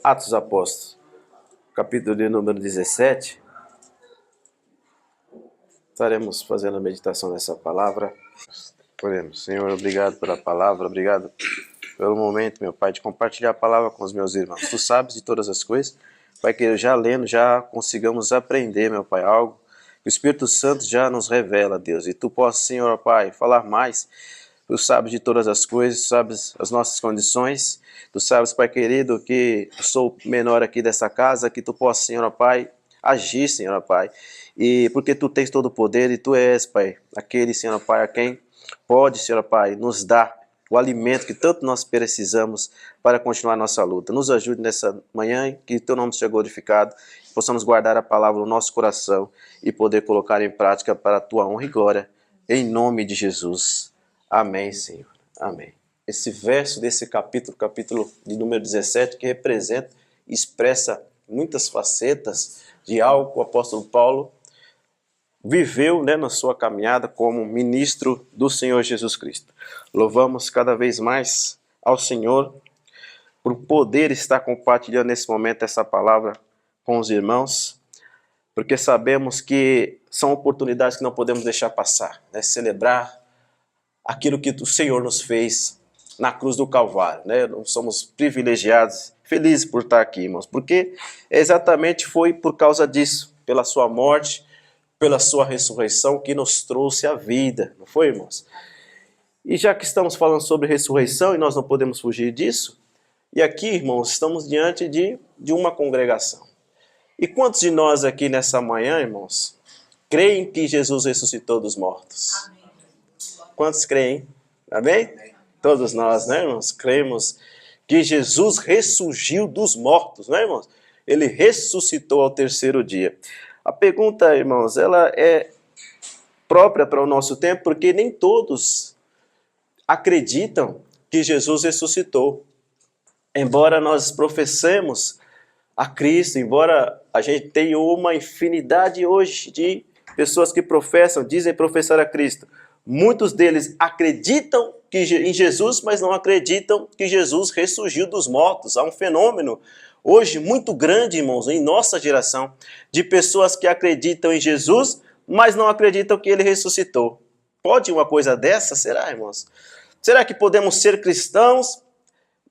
Atos dos Apóstolos, capítulo de número 17. Estaremos fazendo a meditação dessa palavra. Oremos. Senhor, obrigado pela palavra, obrigado pelo momento, meu Pai, de compartilhar a palavra com os meus irmãos. Tu sabes de todas as coisas, Pai, que já lendo, já consigamos aprender, meu Pai, algo que o Espírito Santo já nos revela, Deus. E Tu possas, Senhor, Pai, falar mais. Tu sabes de todas as coisas, Tu sabes as nossas condições. Tu sabes, Pai querido, que eu sou o menor aqui dessa casa, que Tu possas, Senhor, Pai, agir, Senhor, Pai. E porque Tu tens todo o poder e Tu és, Pai, aquele, Senhor, Pai, a quem pode, Senhor, Pai, nos dar o alimento que tanto nós precisamos para continuar nossa luta. Nos ajude nessa manhã, que Teu nome seja glorificado, que possamos guardar a palavra no nosso coração e poder colocar em prática para a Tua honra e glória, em nome de Jesus. Amém, Senhor. Amém. Esse verso desse capítulo de número 17, que representa e expressa muitas facetas de algo que o apóstolo Paulo viveu, na sua caminhada como ministro do Senhor Jesus Cristo. Louvamos cada vez mais ao Senhor por poder estar compartilhando nesse momento essa palavra com os irmãos, porque sabemos que são oportunidades que não podemos deixar passar, celebrar aquilo que o Senhor nos fez na cruz do Calvário. Nós somos privilegiados, felizes por estar aqui, irmãos, porque exatamente foi por causa disso, pela sua morte, pela sua ressurreição, que nos trouxe a vida, não foi, irmãos? E já que estamos falando sobre ressurreição, e nós não podemos fugir disso, e aqui, irmãos, estamos diante de uma congregação. E quantos de nós aqui nessa manhã, irmãos, creem que Jesus ressuscitou dos mortos? Amém. Quantos creem? Amém? Amém. Todos nós, irmãos, cremos que Jesus ressurgiu dos mortos, irmãos? Ele ressuscitou ao terceiro dia. A pergunta, irmãos, ela é própria para o nosso tempo, porque nem todos acreditam que Jesus ressuscitou. Embora nós professemos a Cristo, embora a gente tenha uma infinidade hoje de pessoas que dizem professar a Cristo, muitos deles acreditam em Jesus, mas não acreditam que Jesus ressurgiu dos mortos. Há um fenômeno hoje muito grande, irmãos, em nossa geração, de pessoas que acreditam em Jesus, mas não acreditam que Ele ressuscitou. Pode uma coisa dessa? Será, irmãos? Será que podemos ser cristãos,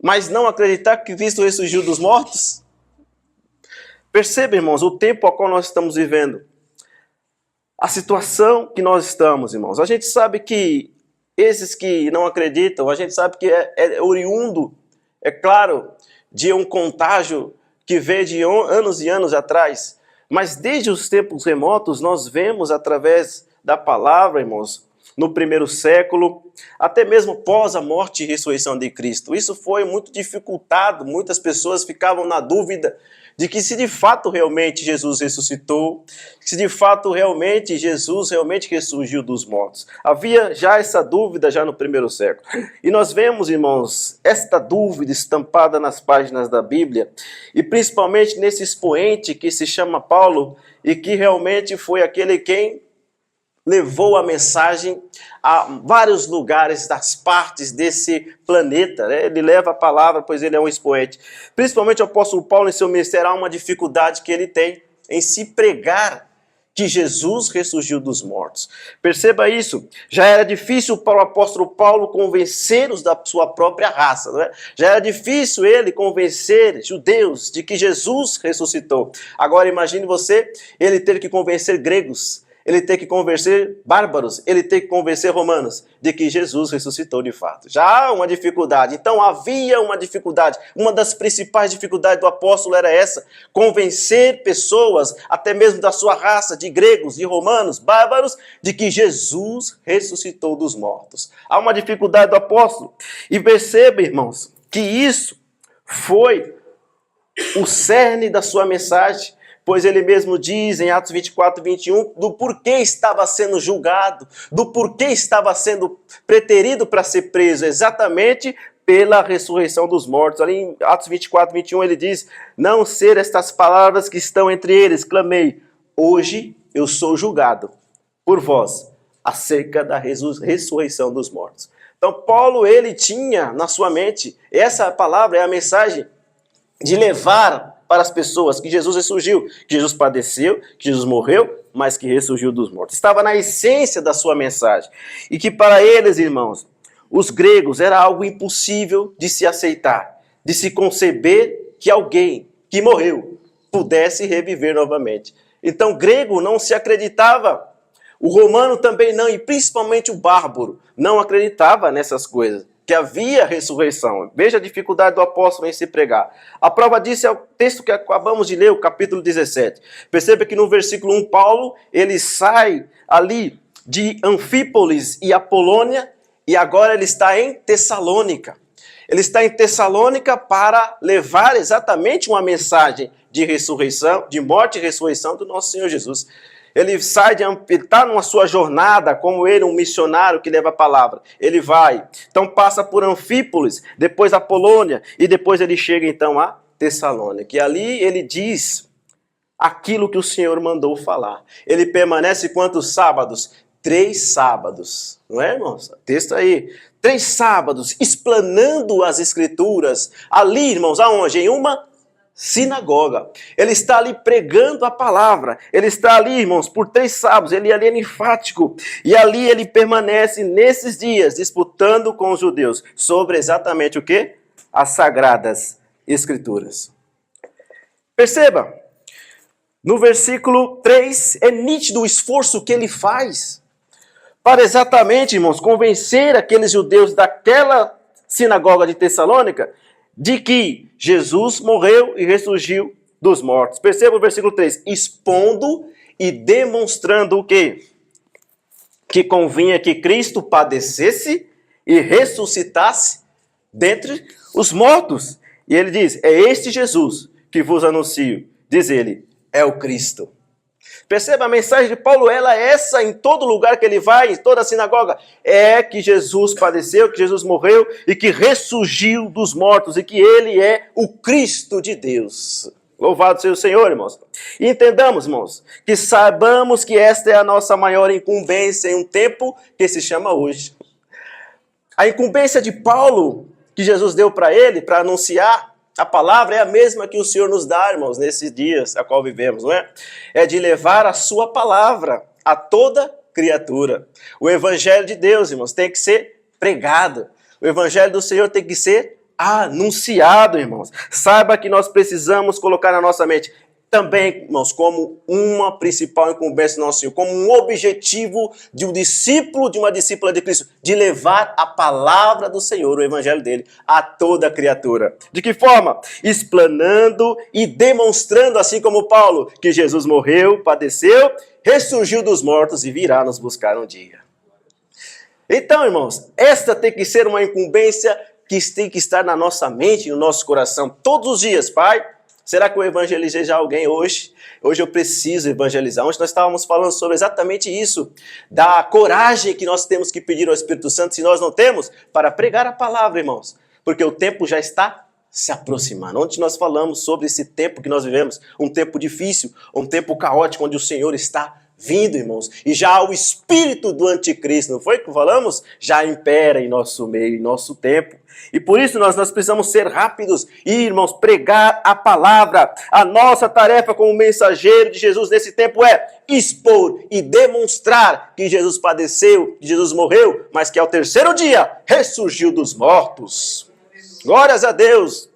mas não acreditar que Cristo ressurgiu dos mortos? Perceba, irmãos, o tempo ao qual nós estamos vivendo. A situação que nós estamos, irmãos. A gente sabe que esses que não acreditam, a gente sabe que é oriundo, é claro, de um contágio que veio de anos e anos atrás. Mas desde os tempos remotos, nós vemos através da palavra, irmãos, no primeiro século, até mesmo pós a morte e ressurreição de Cristo. Isso foi muito dificultado, muitas pessoas ficavam na dúvida de que se de fato realmente Jesus ressuscitou, se de fato realmente Jesus ressurgiu dos mortos. Havia já essa dúvida já no primeiro século. E nós vemos, irmãos, esta dúvida estampada nas páginas da Bíblia, e principalmente nesse expoente que se chama Paulo, e que realmente foi aquele quem levou a mensagem a vários lugares das partes desse planeta. Ele leva a palavra, pois ele é um expoente. Principalmente o apóstolo Paulo, em seu ministério, há uma dificuldade que ele tem em se pregar que Jesus ressurgiu dos mortos. Perceba isso. Já era difícil para o apóstolo Paulo convencer os da sua própria raça. Já era difícil ele convencer judeus de que Jesus ressuscitou. Agora imagine você, ele ter que convencer gregos, ele tem que convencer bárbaros, ele tem que convencer romanos de que Jesus ressuscitou de fato. Já há uma dificuldade. Então havia uma dificuldade. Uma das principais dificuldades do apóstolo era essa: convencer pessoas, até mesmo da sua raça, de gregos e romanos, bárbaros, de que Jesus ressuscitou dos mortos. Há uma dificuldade do apóstolo. E perceba, irmãos, que isso foi o cerne da sua mensagem. Pois ele mesmo diz em Atos 24, 21, do porquê estava sendo julgado, do porquê estava sendo preterido para ser preso, exatamente pela ressurreição dos mortos. Ali em Atos 24, 21 ele diz: não ser estas palavras que estão entre eles, clamei, hoje eu sou julgado por vós, acerca da ressurreição dos mortos. Então Paulo, ele tinha na sua mente, essa palavra é a mensagem de levar para as pessoas que Jesus ressurgiu, que Jesus padeceu, que Jesus morreu, mas que ressurgiu dos mortos. Estava na essência da sua mensagem. E que para eles, irmãos, os gregos, era algo impossível de se aceitar, de se conceber que alguém que morreu pudesse reviver novamente. Então, grego não se acreditava, o romano também não, e principalmente o bárbaro não acreditava nessas coisas, que havia ressurreição. Veja a dificuldade do apóstolo em se pregar. A prova disso é o texto que acabamos de ler, o capítulo 17. Perceba que no versículo 1, Paulo, ele sai ali de Anfípolis e Apolônia, e agora ele está em Tessalônica. Ele está em Tessalônica para levar exatamente uma mensagem de ressurreição, de morte e ressurreição do nosso Senhor Jesus. Ele sai, ele está numa sua jornada, como ele, um missionário que leva a palavra. Ele vai, então passa por Anfípolis, depois Apolônia, e depois ele chega então a Tessalônica. E ali ele diz aquilo que o Senhor mandou falar. Ele permanece quantos sábados? 3 sábados, não é, irmãos? Texto aí. 3 sábados, explanando as Escrituras. Ali, irmãos, aonde? Em uma sinagoga. Ele está ali pregando a palavra. Ele está ali, irmãos, por 3 sábados. Ele ali é enfático. E ali ele permanece nesses dias, disputando com os judeus sobre exatamente o quê? As Sagradas Escrituras. Perceba, no versículo 3, é nítido o esforço que ele faz para exatamente, irmãos, convencer aqueles judeus daquela sinagoga de Tessalônica de que Jesus morreu e ressurgiu dos mortos. Perceba o versículo 3. Expondo e demonstrando o quê? Que convinha que Cristo padecesse e ressuscitasse dentre os mortos. E ele diz, é este Jesus que vos anuncio. Diz ele, é o Cristo. Perceba, a mensagem de Paulo, ela é essa em todo lugar que ele vai, em toda a sinagoga. É que Jesus padeceu, que Jesus morreu e que ressurgiu dos mortos e que ele é o Cristo de Deus. Louvado seja o Senhor, irmãos. E entendamos, irmãos, que saibamos que esta é a nossa maior incumbência em um tempo que se chama hoje. A incumbência de Paulo, que Jesus deu para ele, para anunciar a palavra, é a mesma que o Senhor nos dá, irmãos, nesses dias a qual vivemos, não é? É de levar a sua palavra a toda criatura. O evangelho de Deus, irmãos, tem que ser pregado. O evangelho do Senhor tem que ser anunciado, irmãos. Saiba que nós precisamos colocar na nossa mente também, irmãos, como uma principal incumbência do nosso Senhor, como um objetivo de um discípulo, de uma discípula de Cristo, de levar a palavra do Senhor, o evangelho dele, a toda criatura. De que forma? Explanando e demonstrando, assim como Paulo, que Jesus morreu, padeceu, ressurgiu dos mortos e virá nos buscar um dia. Então, irmãos, esta tem que ser uma incumbência que tem que estar na nossa mente, no nosso coração, todos os dias, Pai. Será que eu evangelizei já alguém hoje? Hoje eu preciso evangelizar. Hoje nós estávamos falando sobre exatamente isso, da coragem que nós temos que pedir ao Espírito Santo, se nós não temos, para pregar a palavra, irmãos. Porque o tempo já está se aproximando. Ontem nós falamos sobre esse tempo que nós vivemos, um tempo difícil, um tempo caótico, onde o Senhor está vindo, irmãos. E já o espírito do anticristo, não foi que falamos? Já impera em nosso meio, em nosso tempo. E por isso nós precisamos ser rápidos e, irmãos, pregar a palavra. A nossa tarefa como mensageiro de Jesus nesse tempo é expor e demonstrar que Jesus padeceu, que Jesus morreu, mas que ao 3º dia ressurgiu dos mortos. Glórias a Deus!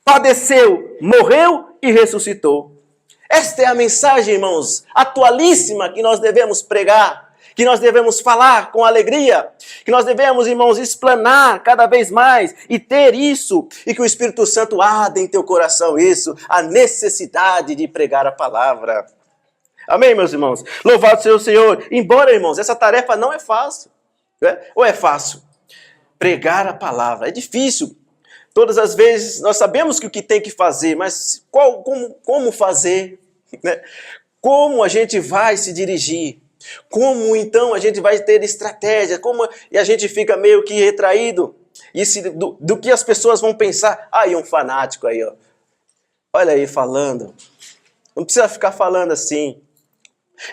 Padeceu, morreu e ressuscitou. Esta é a mensagem, irmãos, atualíssima que nós devemos pregar, que nós devemos falar com alegria, que nós devemos, irmãos, explanar cada vez mais e ter isso, e que o Espírito Santo arde em teu coração isso, a necessidade de pregar a palavra. Amém, meus irmãos? Louvado seja o Senhor. Embora, irmãos, essa tarefa não é fácil, né? Ou é fácil? Pregar a palavra é difícil. Todas as vezes nós sabemos que o que tem que fazer, mas como fazer? Né? Como a gente vai se dirigir? Como então a gente vai ter estratégia? E a gente fica meio que retraído? Do que as pessoas vão pensar? Aí um fanático aí, ó. Olha aí falando. Não precisa ficar falando assim.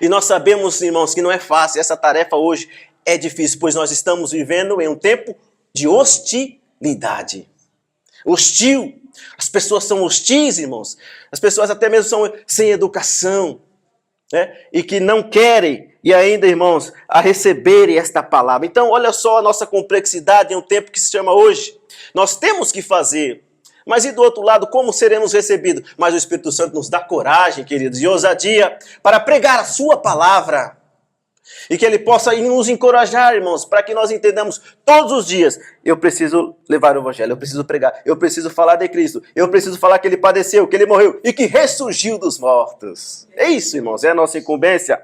E nós sabemos, irmãos, que não é fácil. Essa tarefa hoje é difícil, pois nós estamos vivendo em um tempo de hostilidade. hostil. As pessoas são hostis, irmãos. As pessoas até mesmo são sem educação, né? E que não querem, e ainda, irmãos, a receberem esta palavra. Então, olha só a nossa complexidade em um tempo que se chama hoje. Nós temos que fazer, mas e do outro lado, como seremos recebidos? Mas o Espírito Santo nos dá coragem, queridos, e ousadia para pregar a sua palavra. E que ele possa nos encorajar, irmãos, para que nós entendamos todos os dias. Eu preciso levar o evangelho, eu preciso pregar, eu preciso falar de Cristo, eu preciso falar que ele padeceu, que ele morreu e que ressurgiu dos mortos. É isso, irmãos, é a nossa incumbência.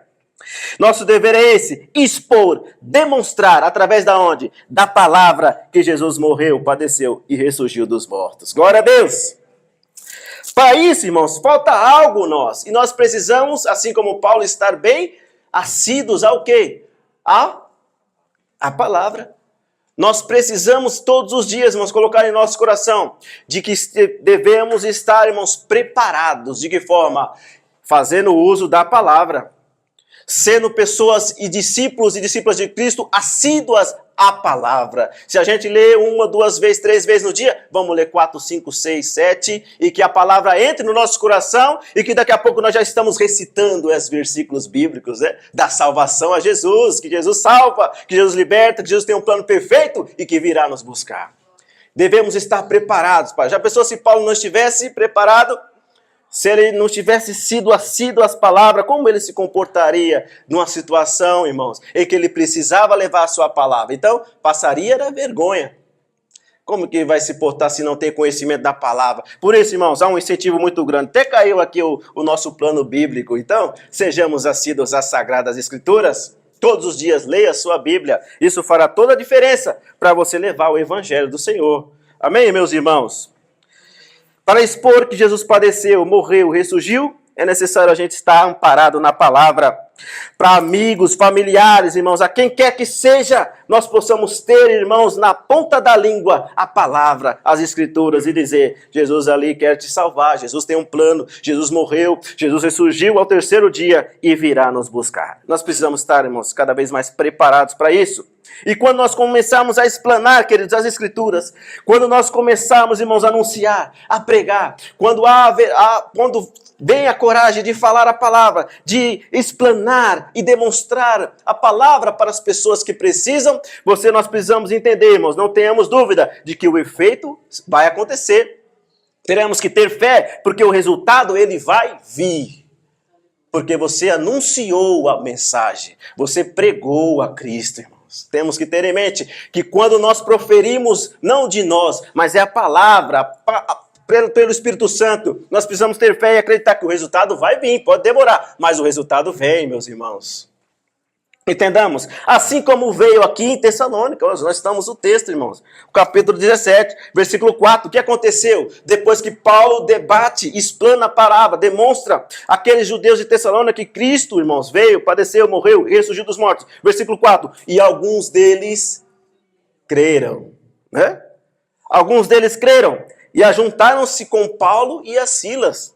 Nosso dever é esse, expor, demonstrar, através da onde? Da palavra que Jesus morreu, padeceu e ressurgiu dos mortos. Glória a Deus! Para isso, irmãos, falta algo nós. E nós precisamos, assim como Paulo, estar bem assíduos ao quê? A palavra. Nós precisamos todos os dias, irmãos, colocar em nosso coração de que devemos estar, irmãos, preparados. De que forma? Fazendo uso da palavra. Sendo pessoas e discípulas de Cristo assíduas à palavra. Se a gente lê 1, 2 vezes, 3 vezes no dia, vamos ler 4, 5, 6, 7, e que a palavra entre no nosso coração e que daqui a pouco nós já estamos recitando os versículos bíblicos, né? Da salvação a Jesus, que Jesus salva, que Jesus liberta, que Jesus tem um plano perfeito e que virá nos buscar. Devemos estar preparados, Pai. Já pensou se Paulo não estivesse preparado? Se ele não tivesse sido assíduo às palavras, como ele se comportaria numa situação, irmãos, em que ele precisava levar a sua palavra? Então, passaria da vergonha. Como que vai se portar se não tem conhecimento da palavra? Por isso, irmãos, há um incentivo muito grande. Até caiu aqui o nosso plano bíblico. Então, sejamos assíduos às Sagradas Escrituras. Todos os dias leia a sua Bíblia. Isso fará toda a diferença para você levar o Evangelho do Senhor. Amém, meus irmãos? Para expor que Jesus padeceu, morreu, ressurgiu, é necessário a gente estar amparado na palavra. Para amigos, familiares, irmãos, a quem quer que seja, nós possamos ter, irmãos, na ponta da língua a palavra, as Escrituras e dizer: Jesus ali quer te salvar, Jesus tem um plano, Jesus morreu, Jesus ressurgiu ao 3º dia e virá nos buscar. Nós precisamos estar, irmãos, cada vez mais preparados para isso. E quando nós começarmos a explanar, queridos, as Escrituras, quando nós começarmos, irmãos, a anunciar, a pregar, quando vem a coragem de falar a palavra, de explanar e demonstrar a palavra para as pessoas que precisam, nós precisamos entender, irmãos, não tenhamos dúvida de que o efeito vai acontecer. Teremos que ter fé, porque o resultado ele vai vir. Porque você anunciou a mensagem, você pregou a Cristo, irmão. Temos que ter em mente que quando nós proferimos, não de nós, mas é a palavra, pelo Espírito Santo, nós precisamos ter fé e acreditar que o resultado vai vir, pode demorar, mas o resultado vem, meus irmãos. Entendamos? Assim como veio aqui em Tessalônica, nós estamos no texto, irmãos. O capítulo 17, versículo 4. O que aconteceu? Depois que Paulo debate, explana a palavra, demonstra aqueles judeus de Tessalônica que Cristo, irmãos, veio, padeceu, morreu e ressurgiu dos mortos. Versículo 4. E alguns deles creram. Né? Alguns deles creram e ajuntaram-se com Paulo e a Silas.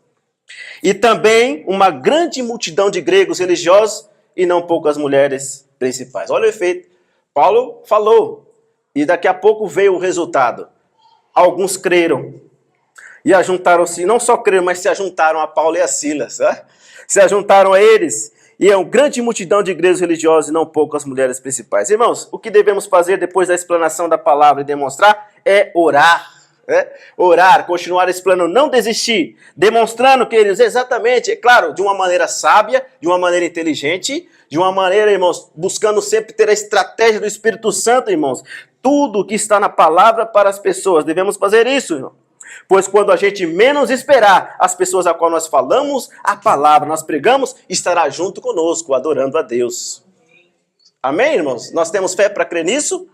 E também uma grande multidão de gregos religiosos e não poucas mulheres principais. Olha o efeito. Paulo falou e daqui a pouco veio o resultado. Alguns creram e ajuntaram-se, não só creram, mas se ajuntaram a Paulo e a Silas. Né? Se ajuntaram a eles e é uma grande multidão de gregos religiosos e não poucas mulheres principais. Irmãos, o que devemos fazer depois da explanação da palavra e demonstrar é orar. Orar, continuar esse plano, não desistir, demonstrando que eles exatamente, é claro, de uma maneira sábia, de uma maneira inteligente, de uma maneira, irmãos, buscando sempre ter a estratégia do Espírito Santo, irmãos, tudo que está na palavra para as pessoas, devemos fazer isso, irmão. Pois quando a gente menos esperar, as pessoas a qual nós falamos a palavra, nós pregamos, estará junto conosco, adorando a Deus. Amém, irmãos? Nós temos fé para crer nisso?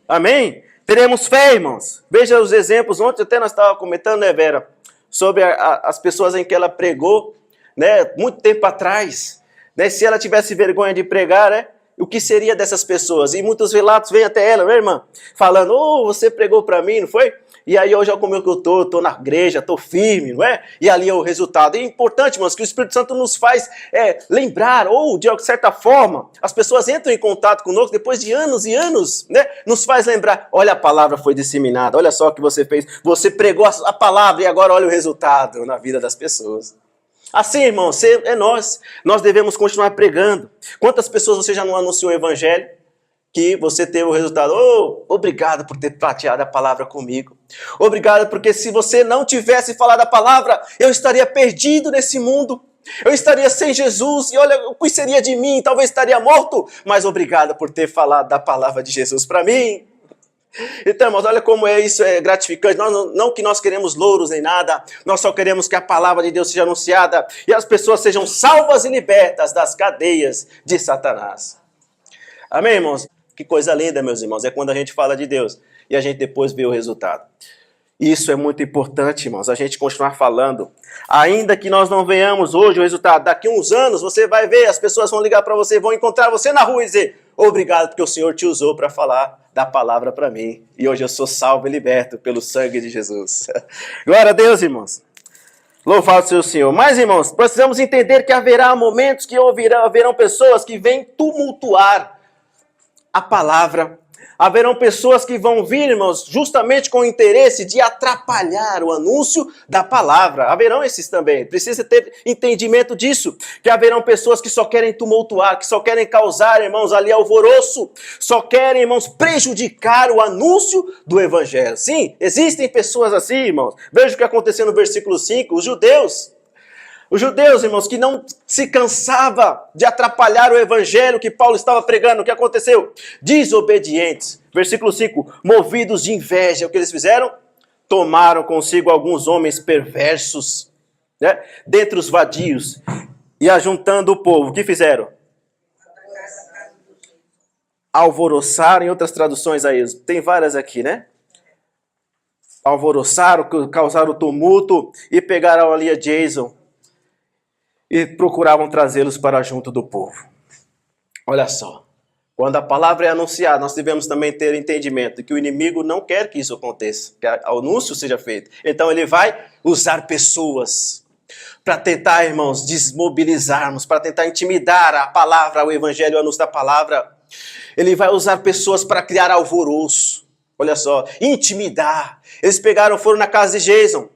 Amém? Teremos fé, irmãos. Veja os exemplos. Ontem até nós estávamos comentando, né, Vera? Sobre as pessoas em que ela pregou, né? Muito tempo atrás. Né, se ela tivesse vergonha de pregar, né? O que seria dessas pessoas? E muitos relatos vêm até ela, né, irmã? Falando, você pregou para mim, não foi? E aí hoje, olha como eu estou na igreja, estou firme, não é? E ali é o resultado. E é importante, irmãos, que o Espírito Santo nos faz lembrar, ou de certa forma, as pessoas entram em contato conosco depois de anos e anos, né? Nos faz lembrar, olha, a palavra foi disseminada, olha só o que você fez. Você pregou a palavra e agora olha o resultado na vida das pessoas. Assim, irmãos, nós devemos continuar pregando. Quantas pessoas você já não anunciou o evangelho? Que você teve o resultado, obrigado por ter prateado a palavra comigo. Obrigado porque se você não tivesse falado a palavra, eu estaria perdido nesse mundo. Eu estaria sem Jesus e olha, o que seria de mim? Talvez estaria morto. Mas obrigado por ter falado da palavra de Jesus para mim. Então, irmãos, olha como isso é gratificante. Não que nós queremos louros nem nada, nós só queremos que a palavra de Deus seja anunciada e as pessoas sejam salvas e libertas das cadeias de Satanás. Amém, irmãos? Que coisa linda, meus irmãos, é quando a gente fala de Deus e a gente depois vê o resultado. Isso é muito importante, irmãos, a gente continuar falando. Ainda que nós não venhamos hoje o resultado, daqui a uns anos você vai ver, as pessoas vão ligar para você, vão encontrar você na rua e dizer, obrigado porque o Senhor te usou para falar da palavra para mim. E hoje eu sou salvo e liberto pelo sangue de Jesus. Glória a Deus, irmãos. Louvado seja o Senhor. Mas, irmãos, precisamos entender que haverá momentos que haverão pessoas que vêm tumultuar a palavra. Haverão pessoas que vão vir, irmãos, justamente com o interesse de atrapalhar o anúncio da palavra. Haverão esses também. Precisa ter entendimento disso. Que haverão pessoas que só querem tumultuar, que só querem causar, irmãos, ali alvoroço. Só querem, irmãos, prejudicar o anúncio do evangelho. Sim, existem pessoas assim, irmãos. Veja o que aconteceu no versículo 5. Os judeus, irmãos, que não se cansava de atrapalhar o evangelho que Paulo estava pregando. O que aconteceu? Desobedientes. Versículo 5. Movidos de inveja. O que eles fizeram? Tomaram consigo alguns homens perversos, né, dentre os vadios. E ajuntando o povo. O que fizeram? Alvoroçaram. Em outras traduções aí. Tem várias aqui, né? Alvoroçaram, causaram tumulto e pegaram ali a Jason. E procuravam trazê-los para junto do povo. Olha só, quando a palavra é anunciada, nós devemos também ter entendimento de que o inimigo não quer que isso aconteça, que o anúncio seja feito. Então ele vai usar pessoas para tentar, irmãos, desmobilizarmos, para tentar intimidar a palavra, o evangelho, o anúncio da palavra. Ele vai usar pessoas para criar alvoroço. Olha só, intimidar. Eles foram na casa de Jason,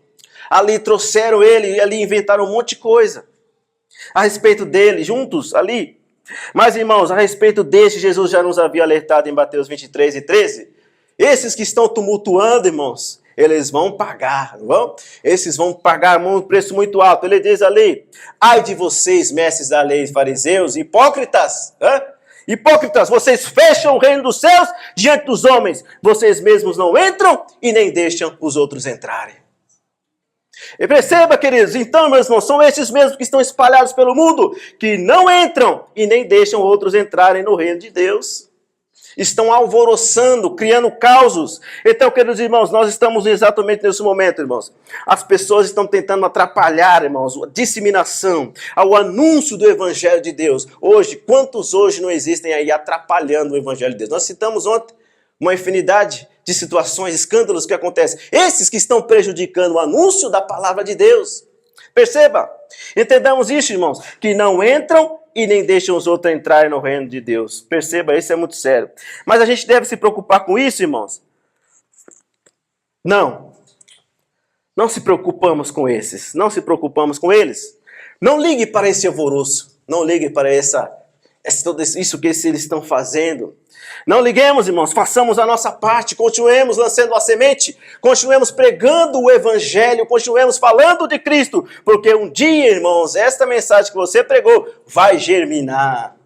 ali trouxeram ele e ali inventaram um monte de coisa a respeito dele, juntos ali. Mas, irmãos, a respeito deste, Jesus já nos havia alertado em Mateus 23 e 13. Esses que estão tumultuando, irmãos, eles vão pagar, não vão? Esses vão pagar um preço muito alto. Ele diz ali, ai de vocês, mestres da lei, fariseus, hipócritas, hipócritas, vocês fecham o reino dos céus diante dos homens. Vocês mesmos não entram e nem deixam os outros entrarem. E perceba, queridos, então, meus irmãos, são esses mesmos que estão espalhados pelo mundo, que não entram e nem deixam outros entrarem no reino de Deus. Estão alvoroçando, criando causos. Então, queridos irmãos, nós estamos exatamente nesse momento, irmãos. As pessoas estão tentando atrapalhar, irmãos, a disseminação, ao anúncio do evangelho de Deus. Hoje, quantos hoje não existem aí atrapalhando o evangelho de Deus? Nós citamos ontem uma infinidade de situações, escândalos que acontecem. Esses que estão prejudicando o anúncio da palavra de Deus. Perceba, entendamos isso, irmãos, que não entram e nem deixam os outros entrarem no reino de Deus. Perceba, isso é muito sério. Mas a gente deve se preocupar com isso, irmãos? Não se preocupamos com esses, não se preocupamos com eles. Não ligue para esse alvoroço, não ligue para isso que eles estão fazendo. Não liguemos, irmãos, façamos a nossa parte, continuemos lançando a semente, continuemos pregando o evangelho, continuemos falando de Cristo, porque um dia, irmãos, esta mensagem que você pregou vai germinar.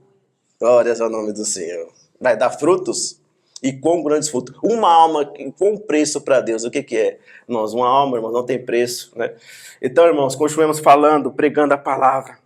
Glórias ao nome do Senhor. Vai dar frutos, e quão grandes frutos. Uma alma com preço para Deus, o que é? Irmãos, uma alma, irmãos, não tem preço, né? Então, irmãos, continuemos falando, pregando a palavra.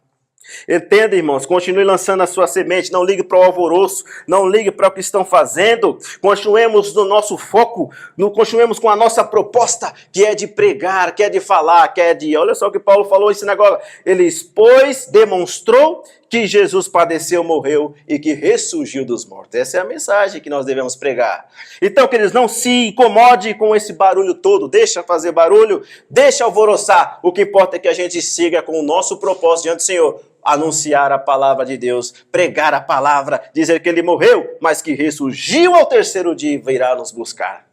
Entenda, irmãos, continue lançando a sua semente, não ligue para o alvoroço, não ligue para o que estão fazendo, continuemos no nosso foco, continuemos com a nossa proposta, que é de pregar, que é de falar, olha só o que Paulo falou, esse negócio, ele expôs, demonstrou que Jesus padeceu, morreu e que ressurgiu dos mortos. Essa é a mensagem que nós devemos pregar. Então, queridos, não se incomode com esse barulho todo. Deixa fazer barulho, deixa alvoroçar. O que importa é que a gente siga com o nosso propósito diante do Senhor. Anunciar a palavra de Deus, pregar a palavra, dizer que ele morreu, mas que ressurgiu ao terceiro dia e virá nos buscar.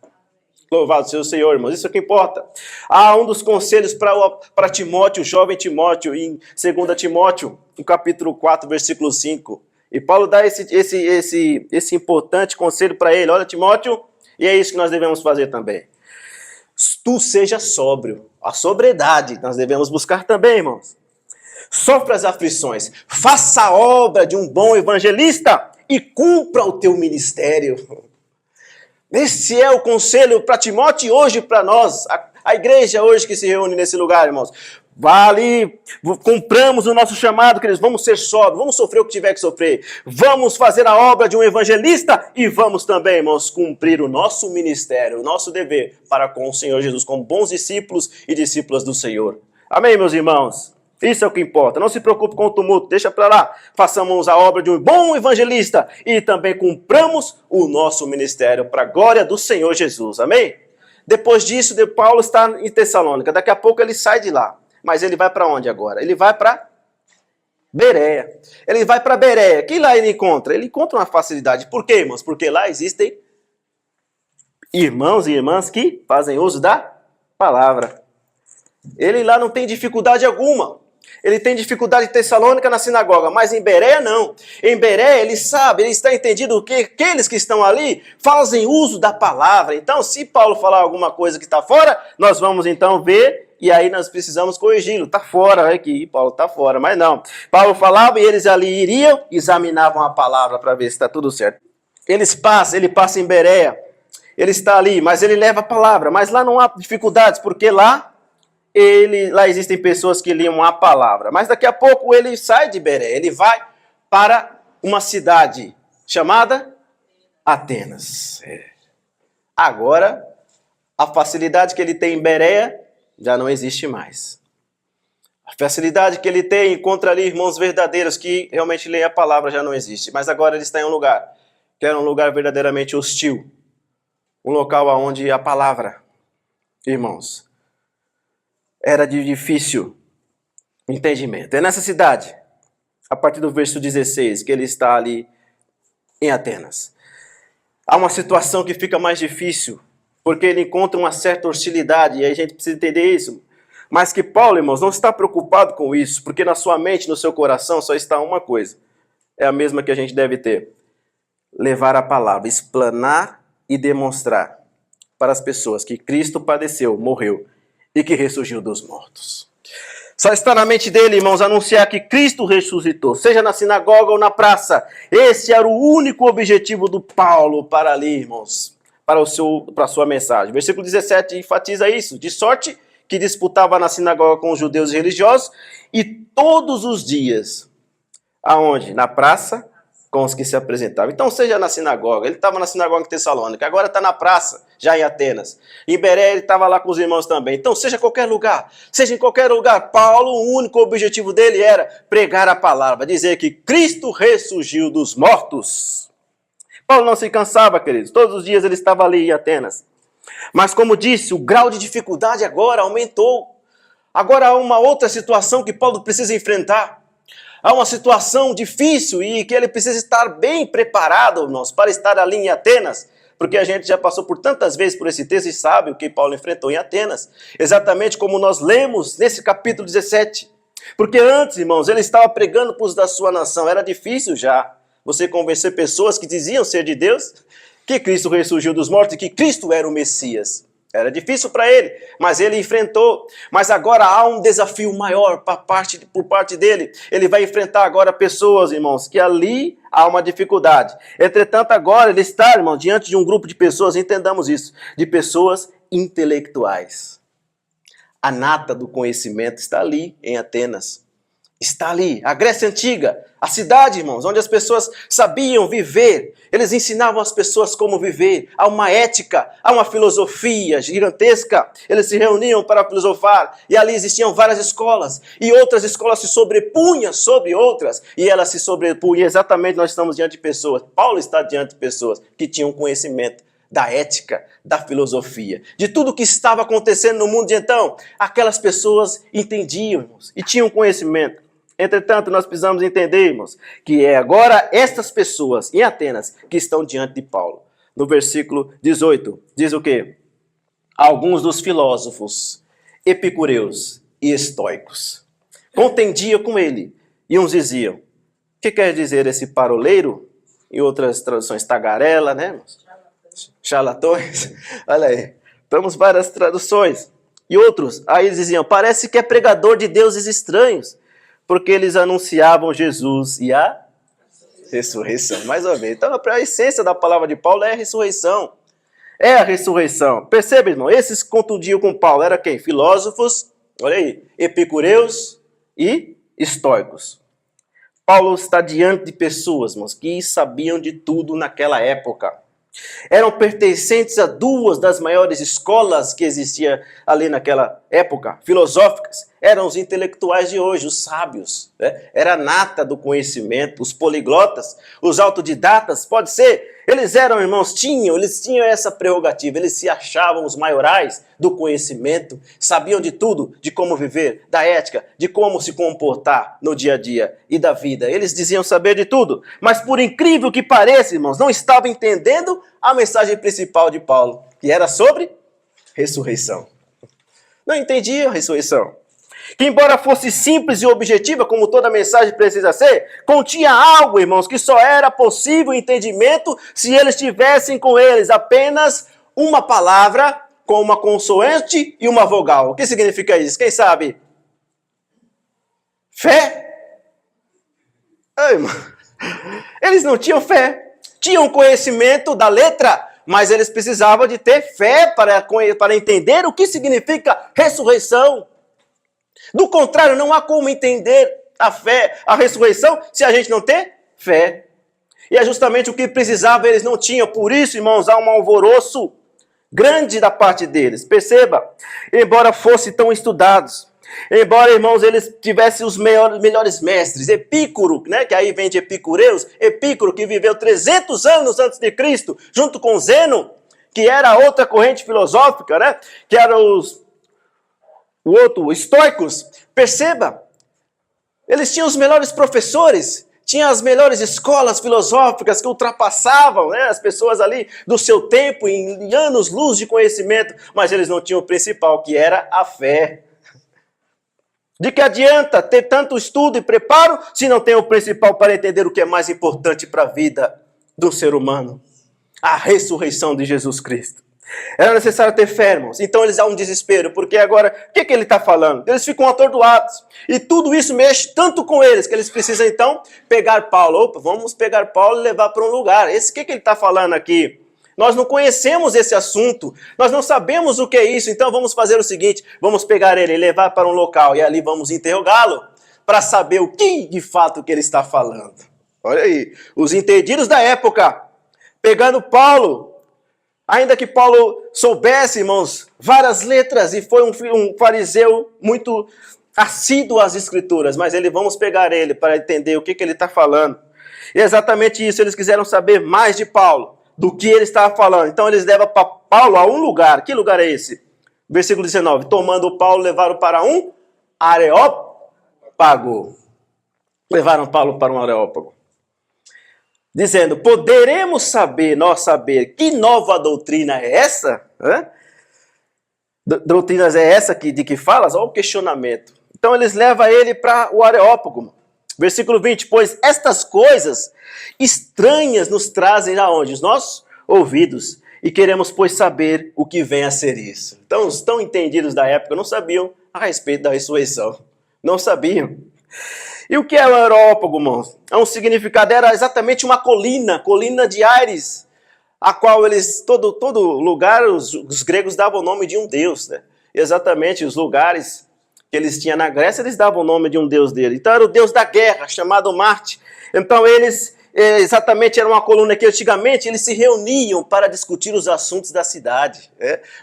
Louvado seja o Senhor, irmãos. Isso é o que importa. Há um dos conselhos para Timóteo, o jovem Timóteo, em 2 Timóteo, no capítulo 4, versículo 5. E Paulo dá esse importante conselho para ele. Olha, Timóteo, e é isso que nós devemos fazer também. Tu seja sóbrio. A sobriedade nós devemos buscar também, irmãos. Sofre as aflições. Faça a obra de um bom evangelista e cumpra o teu ministério. Esse é o conselho para Timóteo e hoje para nós, a igreja hoje que se reúne nesse lugar, irmãos. Vá ali, cumpramos o nosso chamado, queridos, vamos ser sóbrios, vamos sofrer o que tiver que sofrer, vamos fazer a obra de um evangelista e vamos também, irmãos, cumprir o nosso ministério, o nosso dever para com o Senhor Jesus, como bons discípulos e discípulas do Senhor. Amém, meus irmãos? Isso é o que importa. Não se preocupe com o tumulto, deixa para lá. Façamos a obra de um bom evangelista e também cumpramos o nosso ministério para a glória do Senhor Jesus. Amém? Depois disso, Paulo está em Tessalônica. Daqui a pouco ele sai de lá. Mas ele vai para onde agora? Ele vai para Bereia. Ele vai para Bereia. Que lá ele encontra? Ele encontra uma facilidade. Por quê, irmãos? Porque lá existem irmãos e irmãs que fazem uso da palavra. Ele lá não tem dificuldade alguma. Ele tem dificuldade em Tessalônica na sinagoga, mas em Bereia não. Em Bereia ele sabe, ele está entendido que aqueles que estão ali fazem uso da palavra. Então, se Paulo falar alguma coisa que está fora, nós vamos então ver e aí nós precisamos corrigi-lo. Está fora, aqui, Paulo está fora, mas não. Paulo falava e eles ali iriam, examinavam a palavra para ver se está tudo certo. Ele passa em Bereia, ele está ali, mas ele leva a palavra. Mas lá não há dificuldades, porque lá existem pessoas que liam a palavra. Mas daqui a pouco ele sai de Bereia, ele vai para uma cidade chamada Atenas. Agora, a facilidade que ele tem em Bereia já não existe mais. A facilidade que ele tem, encontra ali irmãos verdadeiros que realmente leem a palavra já não existe. Mas agora ele está em um lugar que era um lugar verdadeiramente hostil. Um local onde a palavra, irmãos, era de difícil entendimento. É nessa cidade, a partir do verso 16, que ele está ali em Atenas. Há uma situação que fica mais difícil, porque ele encontra uma certa hostilidade, e aí a gente precisa entender isso. Mas que Paulo, irmãos, não está preocupado com isso, porque na sua mente, no seu coração, só está uma coisa. É a mesma que a gente deve ter. Levar a palavra, explanar e demonstrar para as pessoas que Cristo padeceu, morreu, e que ressurgiu dos mortos. Só está na mente dele, irmãos, anunciar que Cristo ressuscitou, seja na sinagoga ou na praça. Esse era o único objetivo do Paulo para ali, irmãos, para a sua mensagem. Versículo 17 enfatiza isso. De sorte que disputava na sinagoga com os judeus religiosos e todos os dias, aonde? Na praça, com os que se apresentavam. Então, seja na sinagoga, ele estava na sinagoga em Tessalônica, agora está na praça, já em Atenas. Em Bereia ele estava lá com os irmãos também. Então, seja em qualquer lugar, Paulo, o único objetivo dele era pregar a palavra, dizer que Cristo ressurgiu dos mortos. Paulo não se cansava, queridos, todos os dias ele estava ali em Atenas. Mas, como disse, o grau de dificuldade agora aumentou. Agora há uma outra situação que Paulo precisa enfrentar. Há uma situação difícil e que ele precisa estar bem preparado, irmãos, para estar ali em Atenas. Porque a gente já passou por tantas vezes por esse texto e sabe o que Paulo enfrentou em Atenas. Exatamente como nós lemos nesse capítulo 17. Porque antes, irmãos, ele estava pregando para os da sua nação. Era difícil já você convencer pessoas que diziam ser de Deus, que Cristo ressurgiu dos mortos e que Cristo era o Messias. Era difícil para ele, mas ele enfrentou. Mas agora há um desafio maior por parte dele. Ele vai enfrentar agora pessoas, irmãos, que ali há uma dificuldade. Entretanto, agora ele está, irmão, diante de um grupo de pessoas, entendamos isso, de pessoas intelectuais. A nata do conhecimento está ali em Atenas. Está ali, a Grécia Antiga, a cidade, irmãos, onde as pessoas sabiam viver. Eles ensinavam as pessoas como viver. Há uma ética, há uma filosofia gigantesca. Eles se reuniam para filosofar e ali existiam várias escolas. E outras escolas se sobrepunham sobre outras e elas se sobrepunham. Exatamente, nós estamos diante de pessoas. Paulo está diante de pessoas que tinham conhecimento da ética, da filosofia, de tudo que estava acontecendo no mundo de então. Aquelas pessoas entendiam, irmãos, e tinham conhecimento. Entretanto, nós precisamos entender, irmãos, que é agora estas pessoas em Atenas que estão diante de Paulo. No versículo 18, diz o quê? Alguns dos filósofos, epicureus e estoicos contendiam com ele, e uns diziam, o que quer dizer esse paroleiro? Em outras traduções, tagarela, né, irmãos? Charlatões. Olha aí, temos várias traduções. E outros, aí eles diziam, parece que é pregador de deuses estranhos, porque eles anunciavam Jesus e a ressurreição. Mais uma vez. Então, a essência da palavra de Paulo é a ressurreição. É a ressurreição. Perceba, irmão, esses que contundiam com Paulo eram quem? Filósofos, olha aí, epicureus e estoicos. Paulo está diante de pessoas, irmãos, que sabiam de tudo naquela época. Eram pertencentes a duas das maiores escolas que existiam ali naquela época, filosóficas. Eram os intelectuais de hoje, os sábios. Né? Era a nata do conhecimento, os poliglotas, os autodidatas, pode ser. Eles eram, irmãos, eles tinham essa prerrogativa, eles se achavam os maiorais do conhecimento, sabiam de tudo, de como viver, da ética, de como se comportar no dia a dia e da vida. Eles diziam saber de tudo, mas por incrível que pareça, irmãos, não estavam entendendo a mensagem principal de Paulo, que era sobre ressurreição. Não entendiam a ressurreição. Que embora fosse simples e objetiva, como toda mensagem precisa ser, continha algo, irmãos, que só era possível entendimento se eles tivessem com eles apenas uma palavra com uma consoante e uma vogal. O que significa isso? Quem sabe? Fé? Ai, irmão. Eles não tinham fé. Tinham conhecimento da letra, mas eles precisavam de ter fé para entender o que significa ressurreição. Do contrário, não há como entender a fé, a ressurreição, se a gente não tem fé. E é justamente o que precisava, eles não tinham. Por isso, irmãos, há um alvoroço grande da parte deles. Perceba, embora fossem tão estudados, embora, irmãos, eles tivessem os melhores mestres, Epícoro, né, que aí vem de Epicureus, Epícoro, que viveu 300 anos antes de Cristo, junto com Zeno, que era outra corrente filosófica, né, que eram os estoicos. Perceba, eles tinham os melhores professores, tinham as melhores escolas filosóficas que ultrapassavam, né, as pessoas ali do seu tempo em anos-luz de conhecimento, mas eles não tinham o principal, que era a fé. De que adianta ter tanto estudo e preparo se não tem o principal para entender o que é mais importante para a vida do ser humano? A ressurreição de Jesus Cristo. Era necessário ter fé, irmãos. Então eles dão um desespero, porque agora, o que ele está falando? Eles ficam atordoados. E tudo isso mexe tanto com eles, que eles precisam então pegar Paulo. Opa, vamos pegar Paulo e levar para um lugar. O que ele está falando aqui? Nós não conhecemos esse assunto, nós não sabemos o que é isso, então vamos fazer o seguinte, vamos pegar ele e levar para um local, e ali vamos interrogá-lo, para saber o que de fato que ele está falando. Olha aí, os entendidos da época, pegando Paulo, ainda que Paulo soubesse, irmãos, várias letras, e foi um fariseu muito assíduo às escrituras, mas vamos pegar ele para entender o que ele está falando. E é exatamente isso, eles quiseram saber mais de Paulo, do que ele estava falando. Então eles levam para Paulo a um lugar. Que lugar é esse? Versículo 19. Tomando Paulo, levaram para um areópago. Levaram Paulo para um areópago. Dizendo, poderemos saber, que nova doutrina é essa? Doutrinas é essa de que falas? Olha o questionamento. Então eles levam ele para o areópago. Versículo 20, pois estas coisas estranhas nos trazem aonde? Os nossos ouvidos. E queremos, pois, saber o que vem a ser isso. Então, os tão entendidos da época não sabiam a respeito da ressurreição. Não sabiam. E o que é o areópago, irmãos? Um significado, era exatamente uma colina de Ares, a qual eles, todo lugar, os gregos davam o nome de um deus, né? Exatamente, os lugares que eles tinham na Grécia, eles davam o nome de um deus dele. Então era o deus da guerra, chamado Marte. Então eles exatamente era uma coluna que antigamente eles se reuniam para discutir os assuntos da cidade.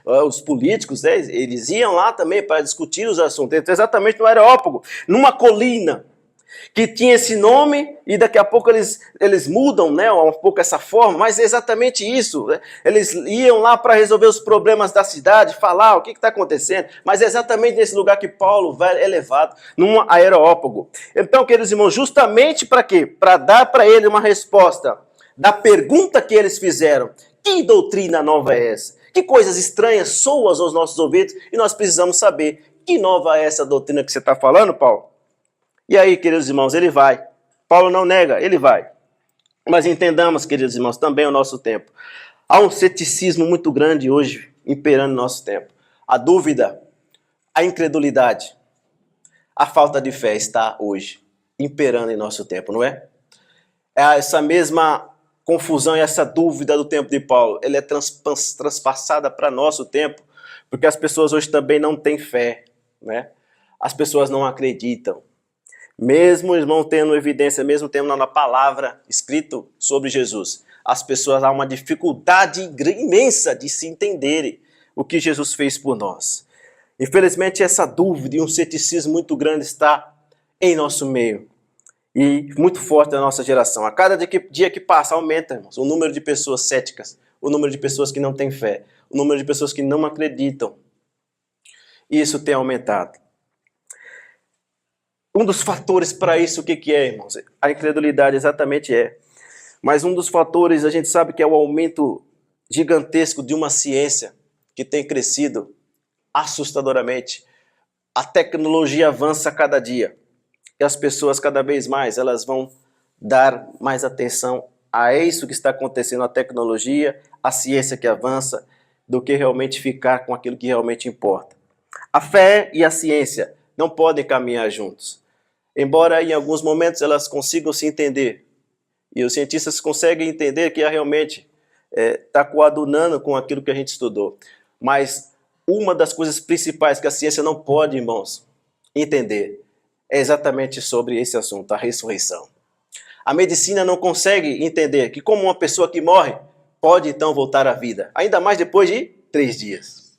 Os políticos, eles iam lá também para discutir os assuntos. Então, exatamente no Areópago, numa colina que tinha esse nome, e daqui a pouco eles mudam, né, um pouco essa forma, mas é exatamente isso. Né? Eles iam lá para resolver os problemas da cidade, falar o que está acontecendo, mas é exatamente nesse lugar que Paulo é levado, num Areópago. Então, queridos irmãos, justamente para quê? Para dar para ele uma resposta da pergunta que eles fizeram. Que doutrina nova é essa? Que coisas estranhas soam aos nossos ouvidos, e nós precisamos saber que nova é essa doutrina que você está falando, Paulo? E aí, queridos irmãos, ele vai. Paulo não nega, ele vai. Mas entendamos, queridos irmãos, também o nosso tempo. Há um ceticismo muito grande hoje imperando no nosso tempo. A dúvida, a incredulidade, a falta de fé está hoje imperando em nosso tempo, não é? É essa mesma confusão e essa dúvida do tempo de Paulo, ele é transpassada para nosso tempo, porque as pessoas hoje também não têm fé, né? As pessoas não acreditam. Mesmo, irmão, tendo evidência, mesmo tendo na palavra escrito sobre Jesus, as pessoas há uma dificuldade imensa de se entenderem o que Jesus fez por nós. Infelizmente, essa dúvida e um ceticismo muito grande está em nosso meio e muito forte na nossa geração. A cada dia que passa, aumenta, irmãos, o número de pessoas céticas, o número de pessoas que não têm fé, o número de pessoas que não acreditam. E isso tem aumentado. Um dos fatores para isso, o que é, irmãos? A incredulidade exatamente é. Mas um dos fatores, a gente sabe que é o aumento gigantesco de uma ciência que tem crescido assustadoramente. A tecnologia avança a cada dia. E as pessoas, cada vez mais, elas vão dar mais atenção a isso que está acontecendo, a tecnologia, a ciência que avança, do que realmente ficar com aquilo que realmente importa. A fé e a ciência não podem caminhar juntos. Embora em alguns momentos elas consigam se entender, e os cientistas conseguem entender que realmente está coadunando com aquilo que a gente estudou. Mas uma das coisas principais que a ciência não pode, irmãos, entender é exatamente sobre esse assunto, a ressurreição. A medicina não consegue entender que como uma pessoa que morre pode então voltar à vida, ainda mais depois de 3 dias.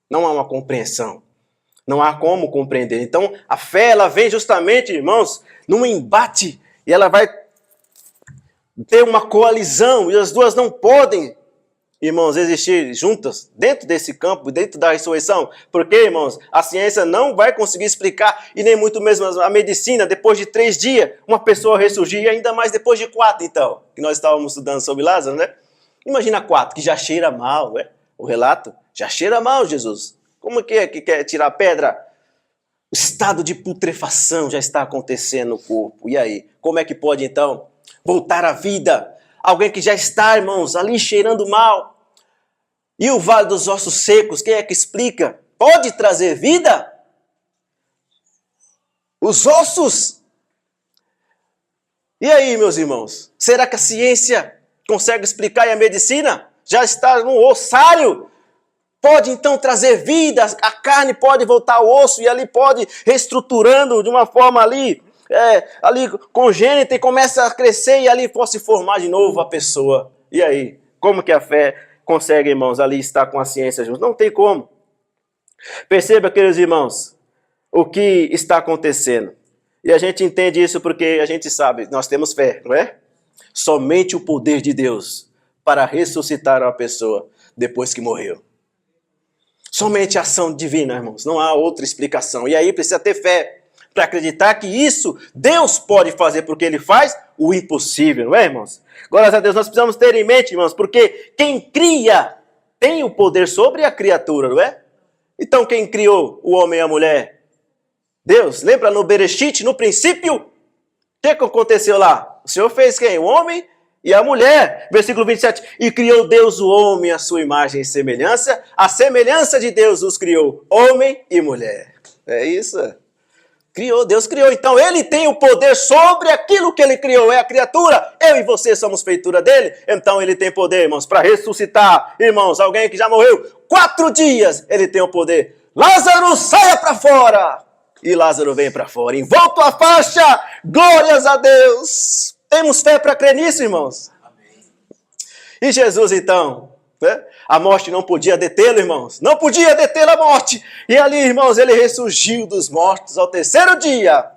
Não há uma compreensão. Não há como compreender. Então, a fé, ela vem justamente, irmãos, num embate. E ela vai ter uma coalizão. E as duas não podem, irmãos, existir juntas dentro desse campo, dentro da ressurreição. Porque, irmãos, a ciência não vai conseguir explicar, e nem muito mesmo a medicina, depois de 3 dias, uma pessoa ressurgir, e ainda mais depois de 4, então. Que nós estávamos estudando sobre Lázaro, né? Imagina 4, que já cheira mal, né? O relato, já cheira mal, Jesus. Como que quer tirar a pedra? O estado de putrefação já está acontecendo no corpo. E aí? Como é que pode, então, voltar à vida? Alguém que já está, irmãos, ali cheirando mal. E o vale dos ossos secos, quem é que explica? Pode trazer vida? Os ossos? E aí, meus irmãos? Será que a ciência consegue explicar e a medicina já está no ossário? Pode então trazer vida, a carne pode voltar ao osso e ali pode reestruturando de uma forma ali congênita e começa a crescer e ali pode se formar de novo a pessoa. E aí, como que a fé consegue, irmãos, ali estar com a ciência juntos? Não tem como. Perceba, queridos irmãos, o que está acontecendo. E a gente entende isso porque a gente sabe, nós temos fé, não é? Somente o poder de Deus para ressuscitar uma pessoa depois que morreu. Somente a ação divina, irmãos. Não há outra explicação. E aí precisa ter fé para acreditar que isso Deus pode fazer, porque Ele faz o impossível, não é, irmãos? Glórias a Deus, nós precisamos ter em mente, irmãos, porque quem cria tem o poder sobre a criatura, não é? Então quem criou o homem e a mulher? Deus. Lembra no Bereshit, no princípio? O que aconteceu lá? O Senhor fez quem? O homem e a mulher, versículo 27, e criou Deus o homem à sua imagem e semelhança, a semelhança de Deus os criou, homem e mulher. É isso. Deus criou, então ele tem o poder sobre aquilo que ele criou, é a criatura, eu e você somos feitura dele, então ele tem poder, irmãos, para ressuscitar, irmãos, alguém que já morreu 4 dias, ele tem o poder. Lázaro, saia para fora! E Lázaro vem para fora. Envolto a faixa! Glórias a Deus! Temos fé para crer nisso, irmãos? Amém. E Jesus, então, né? A morte não podia detê-lo, irmãos. Não podia detê-lo a morte. E ali, irmãos, ele ressurgiu dos mortos ao terceiro dia.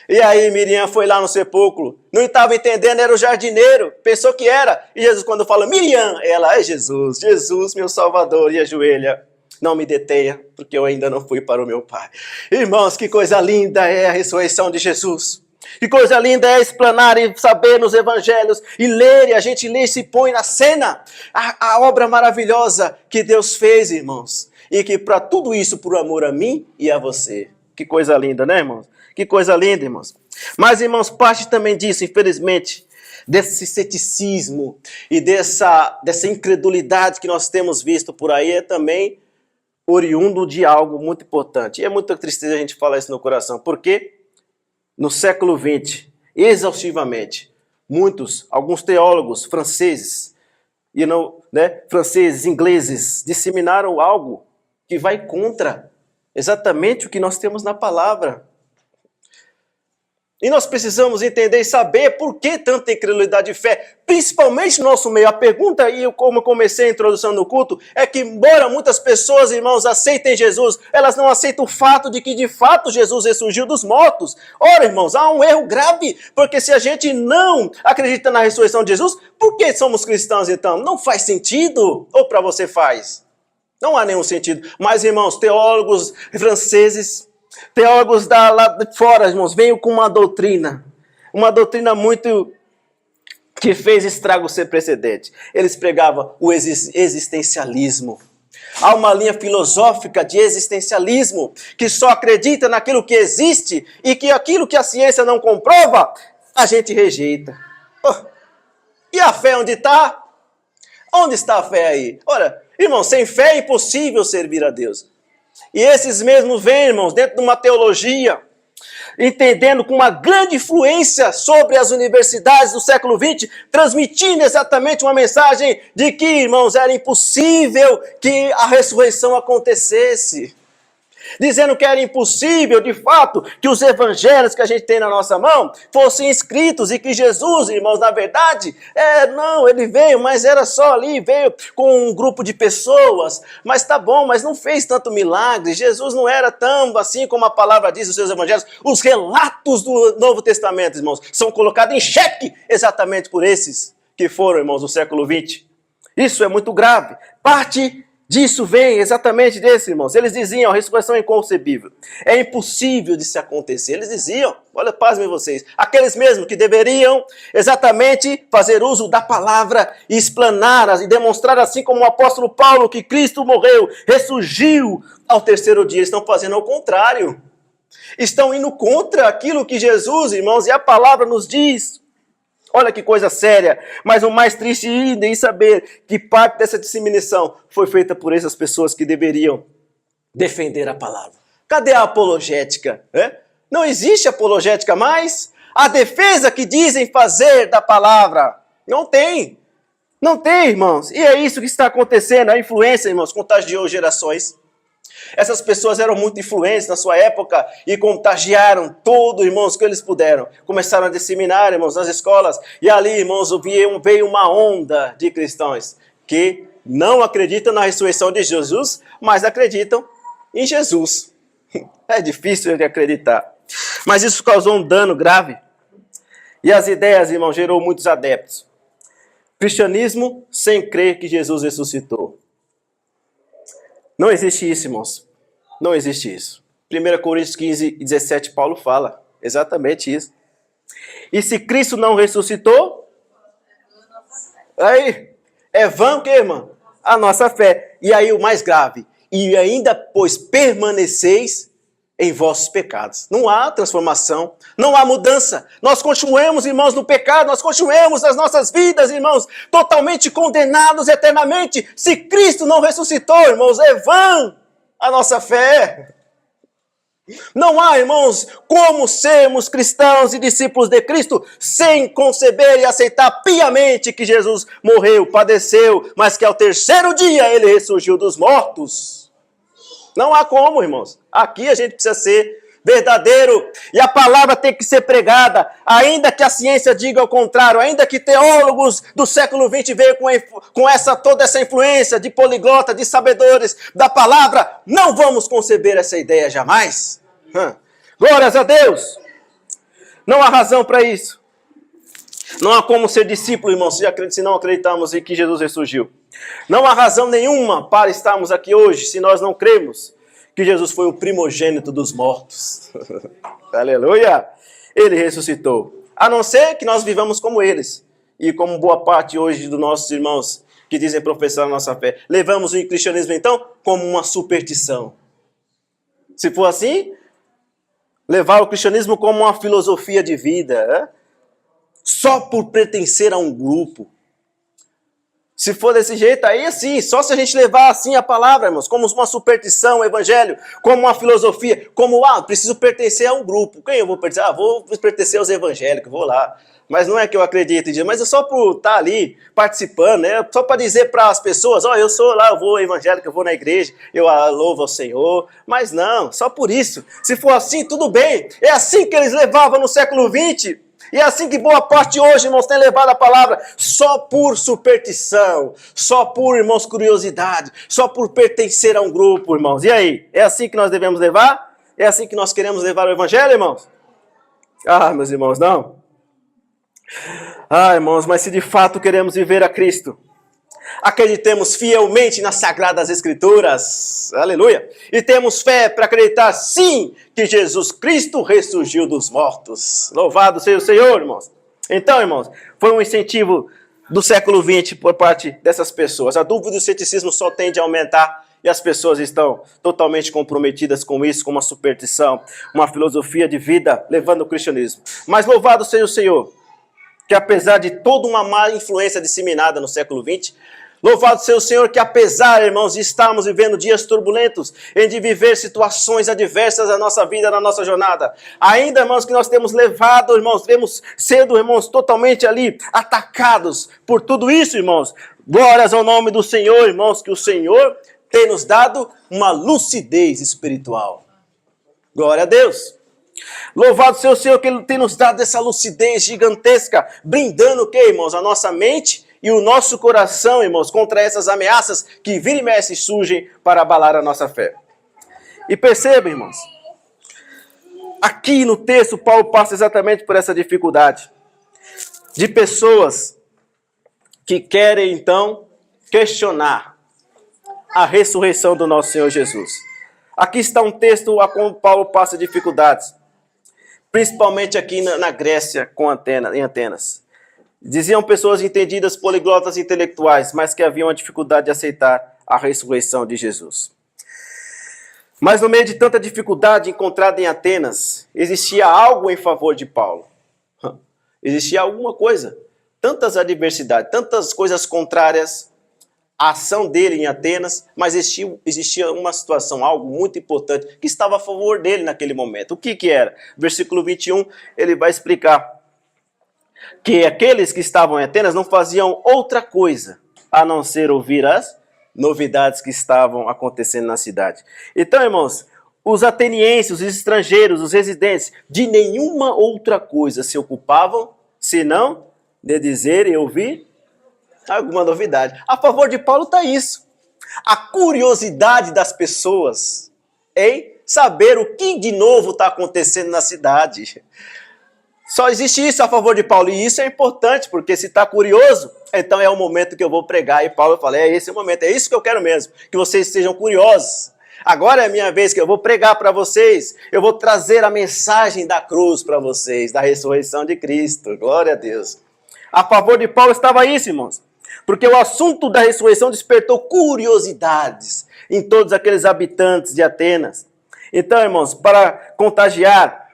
E aí Miriam foi lá no sepulcro. Não estava entendendo, era o jardineiro. Pensou que era. E Jesus, quando fala Miriam, ela é Jesus. Jesus, meu Salvador. E ajoelha. Não me detenha, porque eu ainda não fui para o meu Pai. Irmãos, que coisa linda é a ressurreição de Jesus. Que coisa linda é explanar e saber nos evangelhos e ler, e a gente lê e se põe na cena. A obra maravilhosa que Deus fez, irmãos. E que para tudo isso, por amor a mim e a você. Que coisa linda, né, irmãos? Que coisa linda, irmãos. Mas, irmãos, parte também disso, infelizmente, desse ceticismo e dessa incredulidade que nós temos visto por aí é também oriundo de algo muito importante. E é muita tristeza a gente falar isso no coração, porque no século XX, exaustivamente, alguns teólogos franceses, franceses, ingleses, disseminaram algo que vai contra exatamente o que nós temos na palavra. E nós precisamos entender e saber por que tanta incredulidade e fé, principalmente no nosso meio. A pergunta, e como eu comecei a introdução no culto, é que embora muitas pessoas, irmãos, aceitem Jesus, elas não aceitam o fato de que de fato Jesus ressurgiu dos mortos. Ora, irmãos, há um erro grave, porque se a gente não acredita na ressurreição de Jesus, por que somos cristãos então? Não faz sentido? Ou para você faz? Não há nenhum sentido. Mas, irmãos, teólogos franceses, teólogos lá de fora, irmãos, veio com uma doutrina muito que fez estrago sem precedente. Eles pregavam o existencialismo. Há uma linha filosófica de existencialismo que só acredita naquilo que existe e que aquilo que a ciência não comprova, a gente rejeita. E a fé onde está? Onde está a fé aí? Ora, irmãos, sem fé é impossível servir a Deus. E esses mesmos vêm, irmãos, dentro de uma teologia, entendendo com uma grande influência sobre as universidades do século XX, transmitindo exatamente uma mensagem de que, irmãos, era impossível que a ressurreição acontecesse. Dizendo que era impossível, de fato, que os evangelhos que a gente tem na nossa mão fossem escritos e que Jesus, irmãos, na verdade, ele veio, mas era só ali, veio com um grupo de pessoas, mas tá bom, mas não fez tanto milagre. Jesus não era tão assim como a palavra diz nos seus evangelhos. Os relatos do Novo Testamento, irmãos, são colocados em xeque exatamente por esses que foram, irmãos, do século XX. Isso é muito grave. Parte disso vem exatamente desse, irmãos. Eles diziam, a ressurreição é inconcebível. É impossível de se acontecer. Eles diziam, olha, pasmem vocês, aqueles mesmos que deveriam exatamente fazer uso da palavra e explanar e demonstrar, assim como o apóstolo Paulo, que Cristo morreu, ressurgiu ao terceiro dia. Eles estão fazendo ao contrário. Estão indo contra aquilo que Jesus, irmãos, e a palavra nos diz. Olha que coisa séria, mas o mais triste ainda é saber que parte dessa disseminação foi feita por essas pessoas que deveriam defender a palavra. Cadê a apologética? Não existe apologética mais? A defesa que dizem fazer da palavra. Não tem. Não tem, irmãos. E é isso que está acontecendo. A influência, irmãos, contagiou gerações. Essas pessoas eram muito influentes na sua época e contagiaram todo, irmãos, que eles puderam. Começaram a disseminar, irmãos, nas escolas. E ali, irmãos, veio uma onda de cristãos que não acreditam na ressurreição de Jesus, mas acreditam em Jesus. É difícil de acreditar. Mas isso causou um dano grave. E as ideias, irmãos, gerou muitos adeptos. Cristianismo sem crer que Jesus ressuscitou. Não existe isso, irmãos. Não existe isso. 1 Coríntios 15, 17, Paulo fala exatamente isso. E se Cristo não ressuscitou, aí é vã o quê, irmão? A nossa fé. E aí o mais grave. E ainda, pois, permaneceis em vossos pecados. Não há transformação, não há mudança. Nós continuamos, irmãos, no pecado, nós continuamos nas nossas vidas, irmãos, totalmente condenados eternamente. Se Cristo não ressuscitou, irmãos, é vã a nossa fé. Não há, irmãos, como sermos cristãos e discípulos de Cristo sem conceber e aceitar piamente que Jesus morreu, padeceu, mas que ao terceiro dia ele ressurgiu dos mortos. Não há como, irmãos. Aqui a gente precisa ser verdadeiro. E a palavra tem que ser pregada, ainda que a ciência diga o contrário, ainda que teólogos do século XX venham com toda essa influência de poliglota, de sabedores da palavra, não vamos conceber essa ideia jamais. Glórias a Deus! Não há razão para isso. Não há como ser discípulo, irmãos, se não acreditamos em que Jesus ressurgiu. Não há razão nenhuma para estarmos aqui hoje se nós não cremos que Jesus foi o primogênito dos mortos. Aleluia! Ele ressuscitou. A não ser que nós vivamos como eles. E como boa parte hoje dos nossos irmãos que dizem professar a nossa fé, levamos o cristianismo então como uma superstição. Se for assim, levar o cristianismo como uma filosofia de vida, só por pertencer a um grupo. Se for desse jeito, aí assim, só se a gente levar assim a palavra, irmãos, como uma superstição, o evangelho, como uma filosofia, como, preciso pertencer a um grupo. Quem eu vou pertencer? Vou pertencer aos evangélicos, vou lá. Mas não é que eu acredito em Deus, mas é só por estar ali participando, né? Só para dizer para as pessoas, eu sou lá, eu vou evangélico, eu vou na igreja, eu louvo ao Senhor. Mas não, só por isso. Se for assim, tudo bem. É assim que eles levavam no século XX. E é assim que boa parte hoje, irmãos, tem levado a palavra só por superstição, só por, irmãos, curiosidade, só por pertencer a um grupo, irmãos. E aí, é assim que nós devemos levar? É assim que nós queremos levar o evangelho, irmãos? Meus irmãos, não. Irmãos, mas se de fato queremos viver a Cristo, acreditemos fielmente nas Sagradas Escrituras, aleluia, e temos fé para acreditar sim que Jesus Cristo ressurgiu dos mortos. Louvado seja o Senhor, irmãos. Então, irmãos, foi um incentivo do século XX por parte dessas pessoas. A dúvida e o ceticismo só tende a aumentar e as pessoas estão totalmente comprometidas com isso, com uma superstição, uma filosofia de vida, levando o cristianismo. Mas louvado seja o Senhor, que apesar de toda uma má influência disseminada no século XX, louvado seja o Senhor que apesar, irmãos, de estarmos vivendo dias turbulentos, em de viver situações adversas na nossa vida, na nossa jornada, ainda, irmãos, que nós temos levado, irmãos, temos sido, irmãos, totalmente ali atacados por tudo isso, irmãos. Glórias ao nome do Senhor, irmãos, que o Senhor tem nos dado uma lucidez espiritual. Glória a Deus. Louvado seja o Senhor que Ele tem nos dado essa lucidez gigantesca, blindando o que, irmãos? A nossa mente e o nosso coração, irmãos, contra essas ameaças que vira e mexe surgem para abalar a nossa fé. E perceba, irmãos, aqui no texto Paulo passa exatamente por essa dificuldade de pessoas que querem então questionar a ressurreição do nosso Senhor Jesus. Aqui está um texto a como Paulo passa dificuldades, principalmente aqui na Grécia, em Atenas. Diziam pessoas entendidas, poliglotas intelectuais, mas que haviam a dificuldade de aceitar a ressurreição de Jesus. Mas no meio de tanta dificuldade encontrada em Atenas, existia algo em favor de Paulo. Existia alguma coisa. Tantas adversidades, tantas coisas contrárias à ação dele em Atenas, mas existia uma situação, algo muito importante, que estava a favor dele naquele momento. O que era? Versículo 21, ele vai explicar que aqueles que estavam em Atenas não faziam outra coisa a não ser ouvir as novidades que estavam acontecendo na cidade. Então, irmãos, os atenienses, os estrangeiros, os residentes, de nenhuma outra coisa se ocupavam, senão de dizer e ouvir alguma novidade. A favor de Paulo está isso. A curiosidade das pessoas em saber o que de novo está acontecendo na cidade. Só existe isso a favor de Paulo. E isso é importante, porque se está curioso, então é o momento que eu vou pregar. E Paulo fala, esse é o momento, é isso que eu quero mesmo, que vocês sejam curiosos. Agora é a minha vez que eu vou pregar para vocês, eu vou trazer a mensagem da cruz para vocês, da ressurreição de Cristo. Glória a Deus. A favor de Paulo estava isso, irmãos. Porque o assunto da ressurreição despertou curiosidades em todos aqueles habitantes de Atenas. Então, irmãos, para contagiar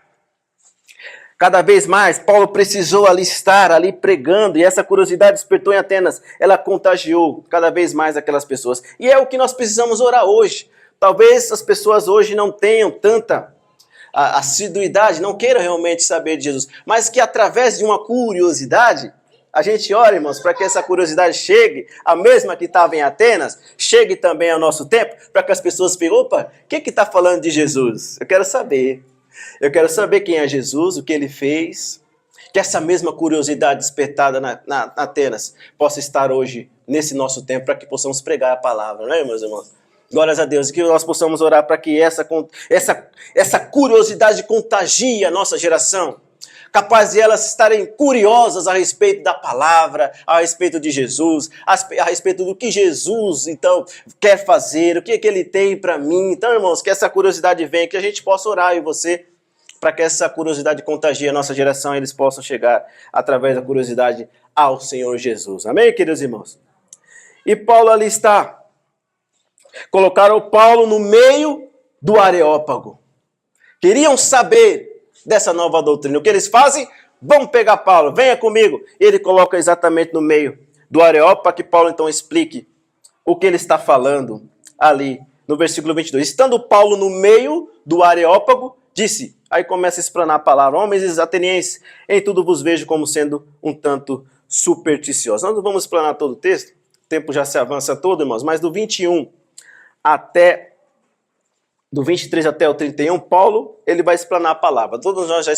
cada vez mais, Paulo precisou ali estar ali pregando, e essa curiosidade despertou em Atenas. Ela contagiou cada vez mais aquelas pessoas. E é o que nós precisamos orar hoje. Talvez as pessoas hoje não tenham tanta assiduidade, não queiram realmente saber de Jesus, mas que através de uma curiosidade, a gente ora, irmãos, para que essa curiosidade chegue, a mesma que estava em Atenas, chegue também ao nosso tempo, para que as pessoas fiquem, opa, o que está falando de Jesus? Eu quero saber. Eu quero saber quem é Jesus, o que ele fez. Que essa mesma curiosidade despertada na Atenas possa estar hoje, nesse nosso tempo, para que possamos pregar a palavra, não é, meus irmãos? Glórias a Deus, e que nós possamos orar para que essa curiosidade contagie a nossa geração, capaz de elas estarem curiosas a respeito da palavra, a respeito de Jesus, a respeito do que Jesus, então, quer fazer, o que ele tem para mim. Então, irmãos, que essa curiosidade venha, que a gente possa orar, e você, para que essa curiosidade contagie a nossa geração e eles possam chegar, através da curiosidade, ao Senhor Jesus. Amém, queridos irmãos? E Paulo ali está. Colocaram Paulo no meio do Areópago. Queriam saber dessa nova doutrina. O que eles fazem? Vamos pegar Paulo, venha comigo. Ele coloca exatamente no meio do Areópago, para que Paulo então explique o que ele está falando ali no versículo 22. Estando Paulo no meio do Areópago, disse, aí começa a explanar a palavra: homens atenienses, em tudo vos vejo como sendo um tanto supersticiosos. Nós não vamos explanar todo o texto, o tempo já se avança todo, irmãos, mas do 21 do 23 até o 31, Paulo, ele vai explanar a palavra. Todos nós já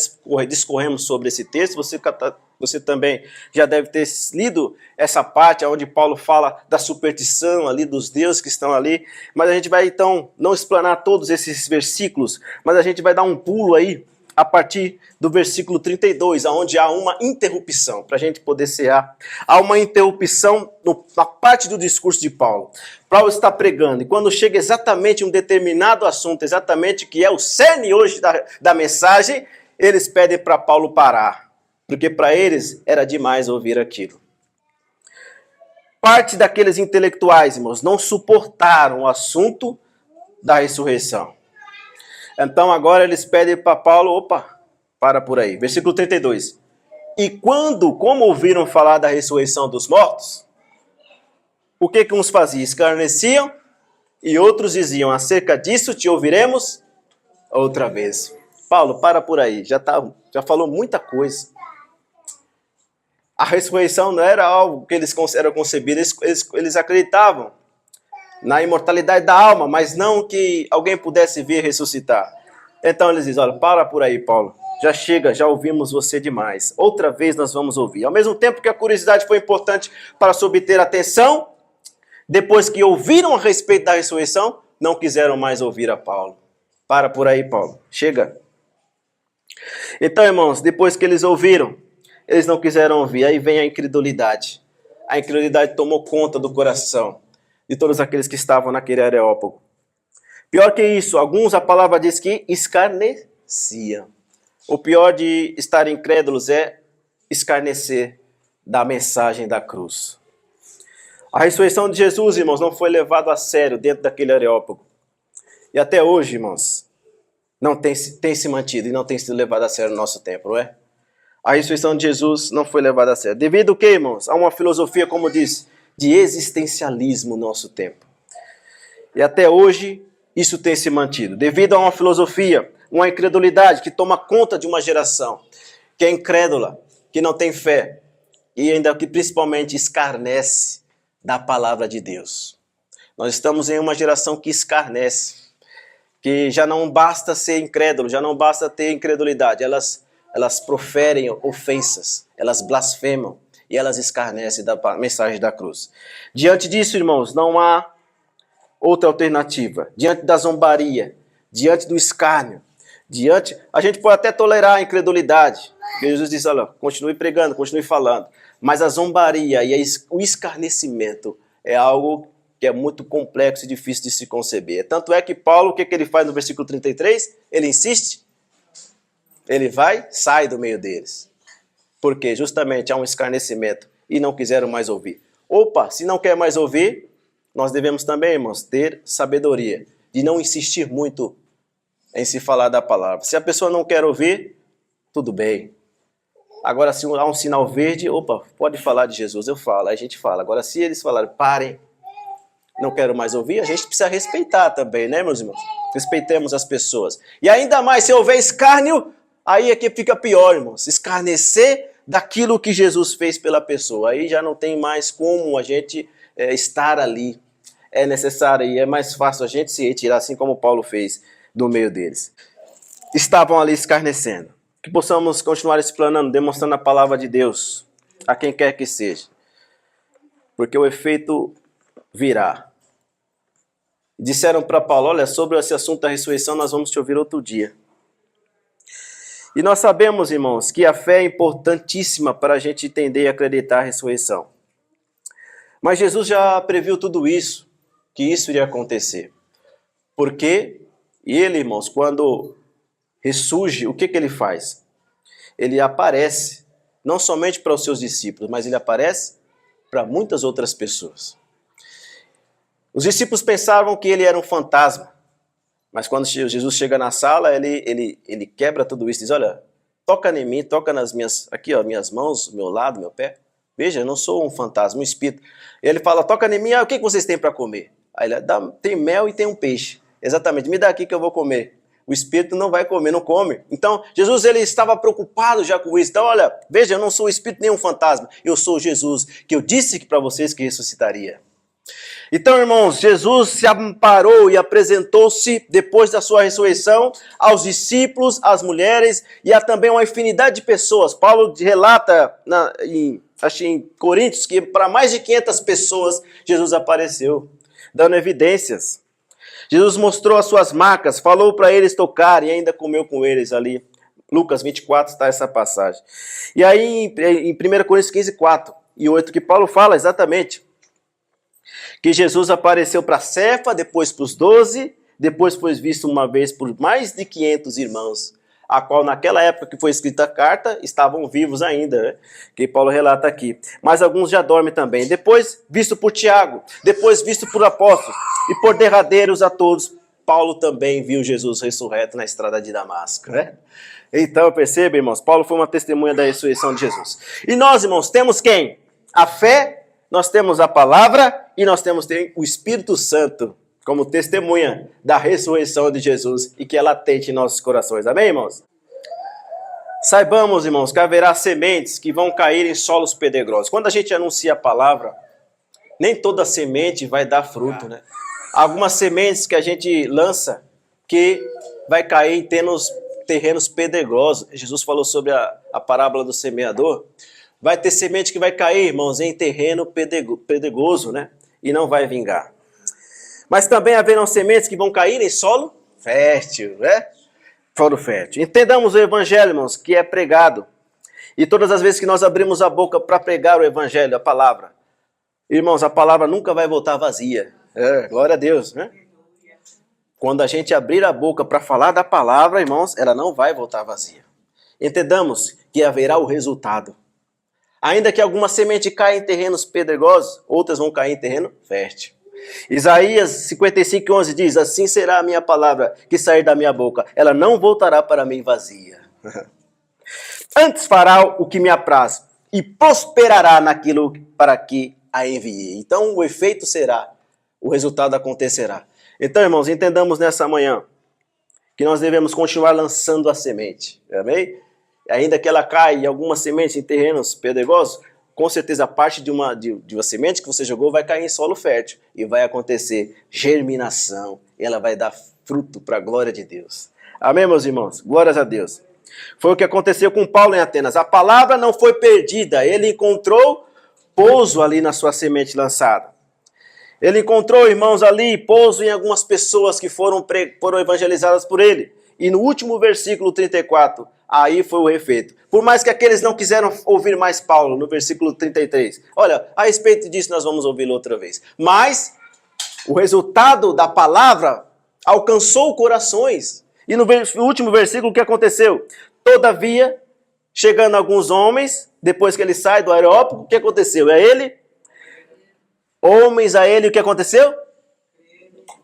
discorremos sobre esse texto, você também já deve ter lido essa parte onde Paulo fala da superstição ali, dos deuses que estão ali, mas a gente vai então não explanar todos esses versículos, mas a gente vai dar um pulo aí a partir do versículo 32, onde há uma interrupção, para a gente poder cear. Há uma interrupção na parte do discurso de Paulo. Paulo está pregando, e quando chega exatamente um determinado assunto, exatamente que é o cerne hoje da mensagem, eles pedem para Paulo parar, porque para eles era demais ouvir aquilo. Parte daqueles intelectuais, irmãos, não suportaram o assunto da ressurreição. Então agora eles pedem para Paulo, opa, para por aí. Versículo 32. E como ouviram falar da ressurreição dos mortos, o que uns faziam? Escarneciam, e outros diziam, acerca disso te ouviremos outra vez. Paulo, para por aí, já falou muita coisa. A ressurreição não era algo que eles eram concebidos, eles acreditavam na imortalidade da alma, mas não que alguém pudesse vir ressuscitar. Então eles dizem, olha, para por aí, Paulo, já chega, já ouvimos você demais, outra vez nós vamos ouvir. Ao mesmo tempo que a curiosidade foi importante para se obter atenção, depois que ouviram a respeito da ressurreição, não quiseram mais ouvir a Paulo. Para por aí, Paulo, chega. Então, irmãos, depois que eles ouviram, eles não quiseram ouvir, aí vem a incredulidade. A incredulidade tomou conta do coração de todos aqueles que estavam naquele Areópago. Pior que isso, alguns, a palavra diz que escarneciam. O pior de estar incrédulos é escarnecer da mensagem da cruz. A ressurreição de Jesus, irmãos, não foi levada a sério dentro daquele Areópago. E até hoje, irmãos, não tem se mantido e não tem sido levada a sério no nosso tempo, não é? A ressurreição de Jesus não foi levada a sério. Devido ao que, irmãos? A uma filosofia, como disse, de existencialismo no nosso tempo. E até hoje isso tem se mantido. Devido a uma filosofia, uma incredulidade que toma conta de uma geração que é incrédula, que não tem fé e ainda que principalmente escarnece da palavra de Deus. Nós estamos em uma geração que escarnece, que já não basta ser incrédulo, já não basta ter incredulidade, elas proferem ofensas, elas blasfemam e elas escarnecem da mensagem da cruz. Diante disso, irmãos, não há outra alternativa. Diante da zombaria, diante do escárnio, a gente pode até tolerar a incredulidade. Jesus diz, olha, continue pregando, continue falando. Mas a zombaria e o escarnecimento é algo que é muito complexo e difícil de se conceber. Tanto é que Paulo, o que ele faz no versículo 33? Ele insiste, ele sai do meio deles. Porque justamente há um escarnecimento e não quiseram mais ouvir. Opa, se não quer mais ouvir, nós devemos também, irmãos, ter sabedoria de não insistir muito em se falar da palavra. Se a pessoa não quer ouvir, tudo bem. Agora, se há um sinal verde, opa, pode falar de Jesus, eu falo, aí a gente fala. Agora, se eles falarem, parem, não quero mais ouvir, a gente precisa respeitar também, né, meus irmãos? Respeitemos as pessoas. E ainda mais, se houver escárnio, aí é que fica pior, irmãos. Escarnecer daquilo que Jesus fez pela pessoa. Aí já não tem mais como a gente estar ali. É necessário e é mais fácil a gente se retirar, assim como Paulo fez do meio deles. estavam ali escarnecendo. Que possamos continuar explanando, demonstrando a palavra de Deus a quem quer que seja. Porque o efeito virá. Disseram para Paulo, olha, sobre esse assunto da ressurreição nós vamos te ouvir outro dia. E nós sabemos, irmãos, que a fé é importantíssima para a gente entender e acreditar a ressurreição. Mas Jesus já previu tudo isso, que isso iria acontecer. Porque ele, irmãos, quando ressurge, o que ele faz? Ele aparece, não somente para os seus discípulos, mas ele aparece para muitas outras pessoas. Os discípulos pensavam que ele era um fantasma, mas quando Jesus chega na sala, ele quebra tudo isso e diz, olha, toca em mim, toca nas minhas, aqui ó, minhas mãos, meu lado, meu pé. Veja, eu não sou um fantasma, um espírito. Ele fala, toca em mim, o que vocês têm para comer? Aí ele dá, tem mel e tem um peixe. Exatamente, me dá aqui que eu vou comer. O espírito não vai comer, não come. Então, Jesus ele estava preocupado já com isso. Então, olha, veja, eu não sou espírito nem um fantasma. Eu sou Jesus, que eu disse para vocês que ressuscitaria. Então, irmãos, Jesus se amparou e apresentou-se depois da sua ressurreição aos discípulos, às mulheres e a também uma infinidade de pessoas. Paulo relata em Coríntios que para mais de 500 pessoas Jesus apareceu, dando evidências. Jesus mostrou as suas marcas, falou para eles tocarem e ainda comeu com eles ali. Lucas 24 está essa passagem. E aí em 1 Coríntios 15, 4 e 8 que Paulo fala exatamente que Jesus apareceu para Cefa, depois para os 12, depois foi visto uma vez por mais de 500 irmãos, a qual naquela época que foi escrita a carta, estavam vivos ainda, né? Que Paulo relata aqui. Mas alguns já dormem também. Depois visto por Tiago, depois visto por apóstolos, e por derradeiros a todos, Paulo também viu Jesus ressurreto na estrada de Damasco, né? Então, perceba, irmãos, Paulo foi uma testemunha da ressurreição de Jesus. E nós, irmãos, temos quem? A fé, nós temos a palavra e nós temos o Espírito Santo como testemunha da ressurreição de Jesus e que é latente em nossos corações. Amém, irmãos? Saibamos, irmãos, que haverá sementes que vão cair em solos pedregosos. Quando a gente anuncia a palavra, nem toda semente vai dar fruto, né? Algumas sementes que a gente lança que vai cair em terrenos pedregosos. Jesus falou sobre a parábola do semeador. Vai ter semente que vai cair, irmãos, em terreno pedregoso, né? E não vai vingar. Mas também haverão sementes que vão cair em solo fértil, né? Solo fértil. Entendamos o evangelho, irmãos, que é pregado. E todas as vezes que nós abrimos a boca para pregar o evangelho, a palavra, irmãos, a palavra nunca vai voltar vazia. Glória a Deus, né? Quando a gente abrir a boca para falar da palavra, irmãos, ela não vai voltar vazia. Entendamos que haverá o resultado. Ainda que alguma semente caia em terrenos pedregosos, outras vão cair em terreno fértil. Isaías 55, 11 diz, assim será a minha palavra que sair da minha boca, ela não voltará para mim vazia. Antes fará o que me apraz e prosperará naquilo para que a enviei. Então o efeito será, o resultado acontecerá. Então, irmãos, entendamos nessa manhã que nós devemos continuar lançando a semente. Amém? Ainda que ela caia em algumas sementes em terrenos pedregosos, com certeza parte de uma semente que você jogou vai cair em solo fértil e vai acontecer germinação. E ela vai dar fruto para a glória de Deus. Amém, meus irmãos? Glórias a Deus. Foi o que aconteceu com Paulo em Atenas. A palavra não foi perdida. Ele encontrou pouso ali na sua semente lançada. Ele encontrou, irmãos, ali pouso em algumas pessoas que foram evangelizadas por ele. E no último versículo 34, aí foi o efeito. Por mais que aqueles não quiseram ouvir mais Paulo, no versículo 33. Olha, a respeito disso nós vamos ouvi-lo outra vez. Mas o resultado da palavra alcançou corações. E no último versículo o que aconteceu? Todavia, chegando alguns homens, depois que ele sai do Areópago, o que aconteceu? Homens a ele, o que aconteceu?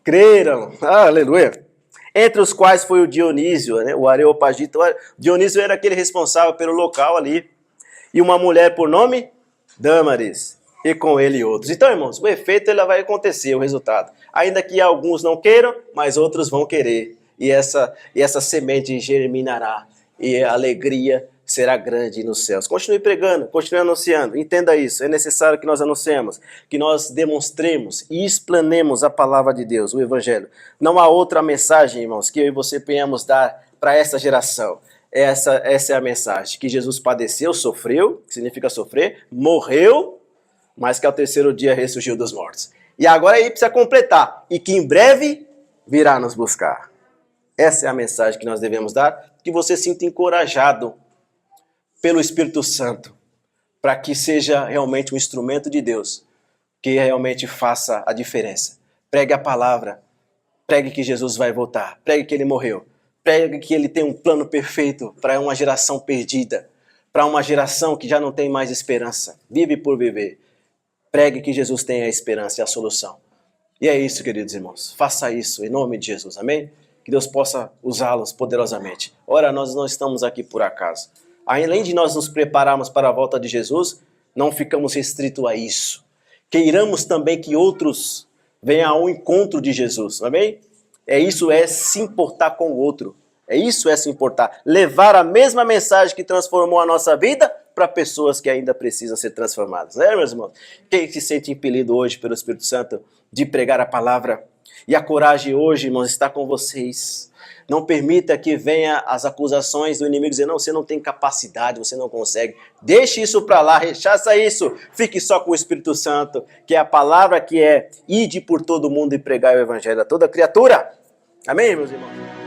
Creram. Aleluia. Entre os quais foi o Dionísio, né? O Areopagita. Dionísio era aquele responsável pelo local ali. E uma mulher por nome? Dâmaris. E com ele outros. Então, irmãos, o efeito ele vai acontecer, o resultado. Ainda que alguns não queiram, mas outros vão querer. E essa semente germinará. E a alegria será grande nos céus. Continue pregando, continue anunciando. Entenda isso. É necessário que nós anunciemos, que nós demonstremos e explanemos a palavra de Deus, o Evangelho. Não há outra mensagem, irmãos, que eu e você venhamos dar para essa geração. Essa é a mensagem, que Jesus padeceu, sofreu, que significa sofrer, morreu, mas que ao terceiro dia ressurgiu dos mortos. E agora aí precisa completar, e que em breve virá nos buscar. Essa é a mensagem que nós devemos dar, que você sinta encorajado pelo Espírito Santo, para que seja realmente um instrumento de Deus, que realmente faça a diferença. Pregue a palavra, pregue que Jesus vai voltar, pregue que ele morreu, pregue que ele tem um plano perfeito para uma geração perdida, para uma geração que já não tem mais esperança, vive por viver. Pregue que Jesus tem a esperança e a solução. E é isso, queridos irmãos. Faça isso em nome de Jesus, amém? Que Deus possa usá-los poderosamente. Ora, nós não estamos aqui por acaso. Além de nós nos prepararmos para a volta de Jesus, não ficamos restritos a isso. Queiramos também que outros venham ao encontro de Jesus, amém? Isso é se importar com o outro. Isso é se importar. Levar a mesma mensagem que transformou a nossa vida para pessoas que ainda precisam ser transformadas. Né, meus irmãos? Quem se sente impelido hoje pelo Espírito Santo de pregar a palavra? E a coragem hoje, irmãos, está com vocês. Não permita que venha as acusações do inimigo dizer, não, você não tem capacidade, você não consegue. Deixe isso para lá, rechaça isso. Fique só com o Espírito Santo, que é a palavra que é ide por todo mundo e pregar o evangelho a toda criatura. Amém, meus irmãos?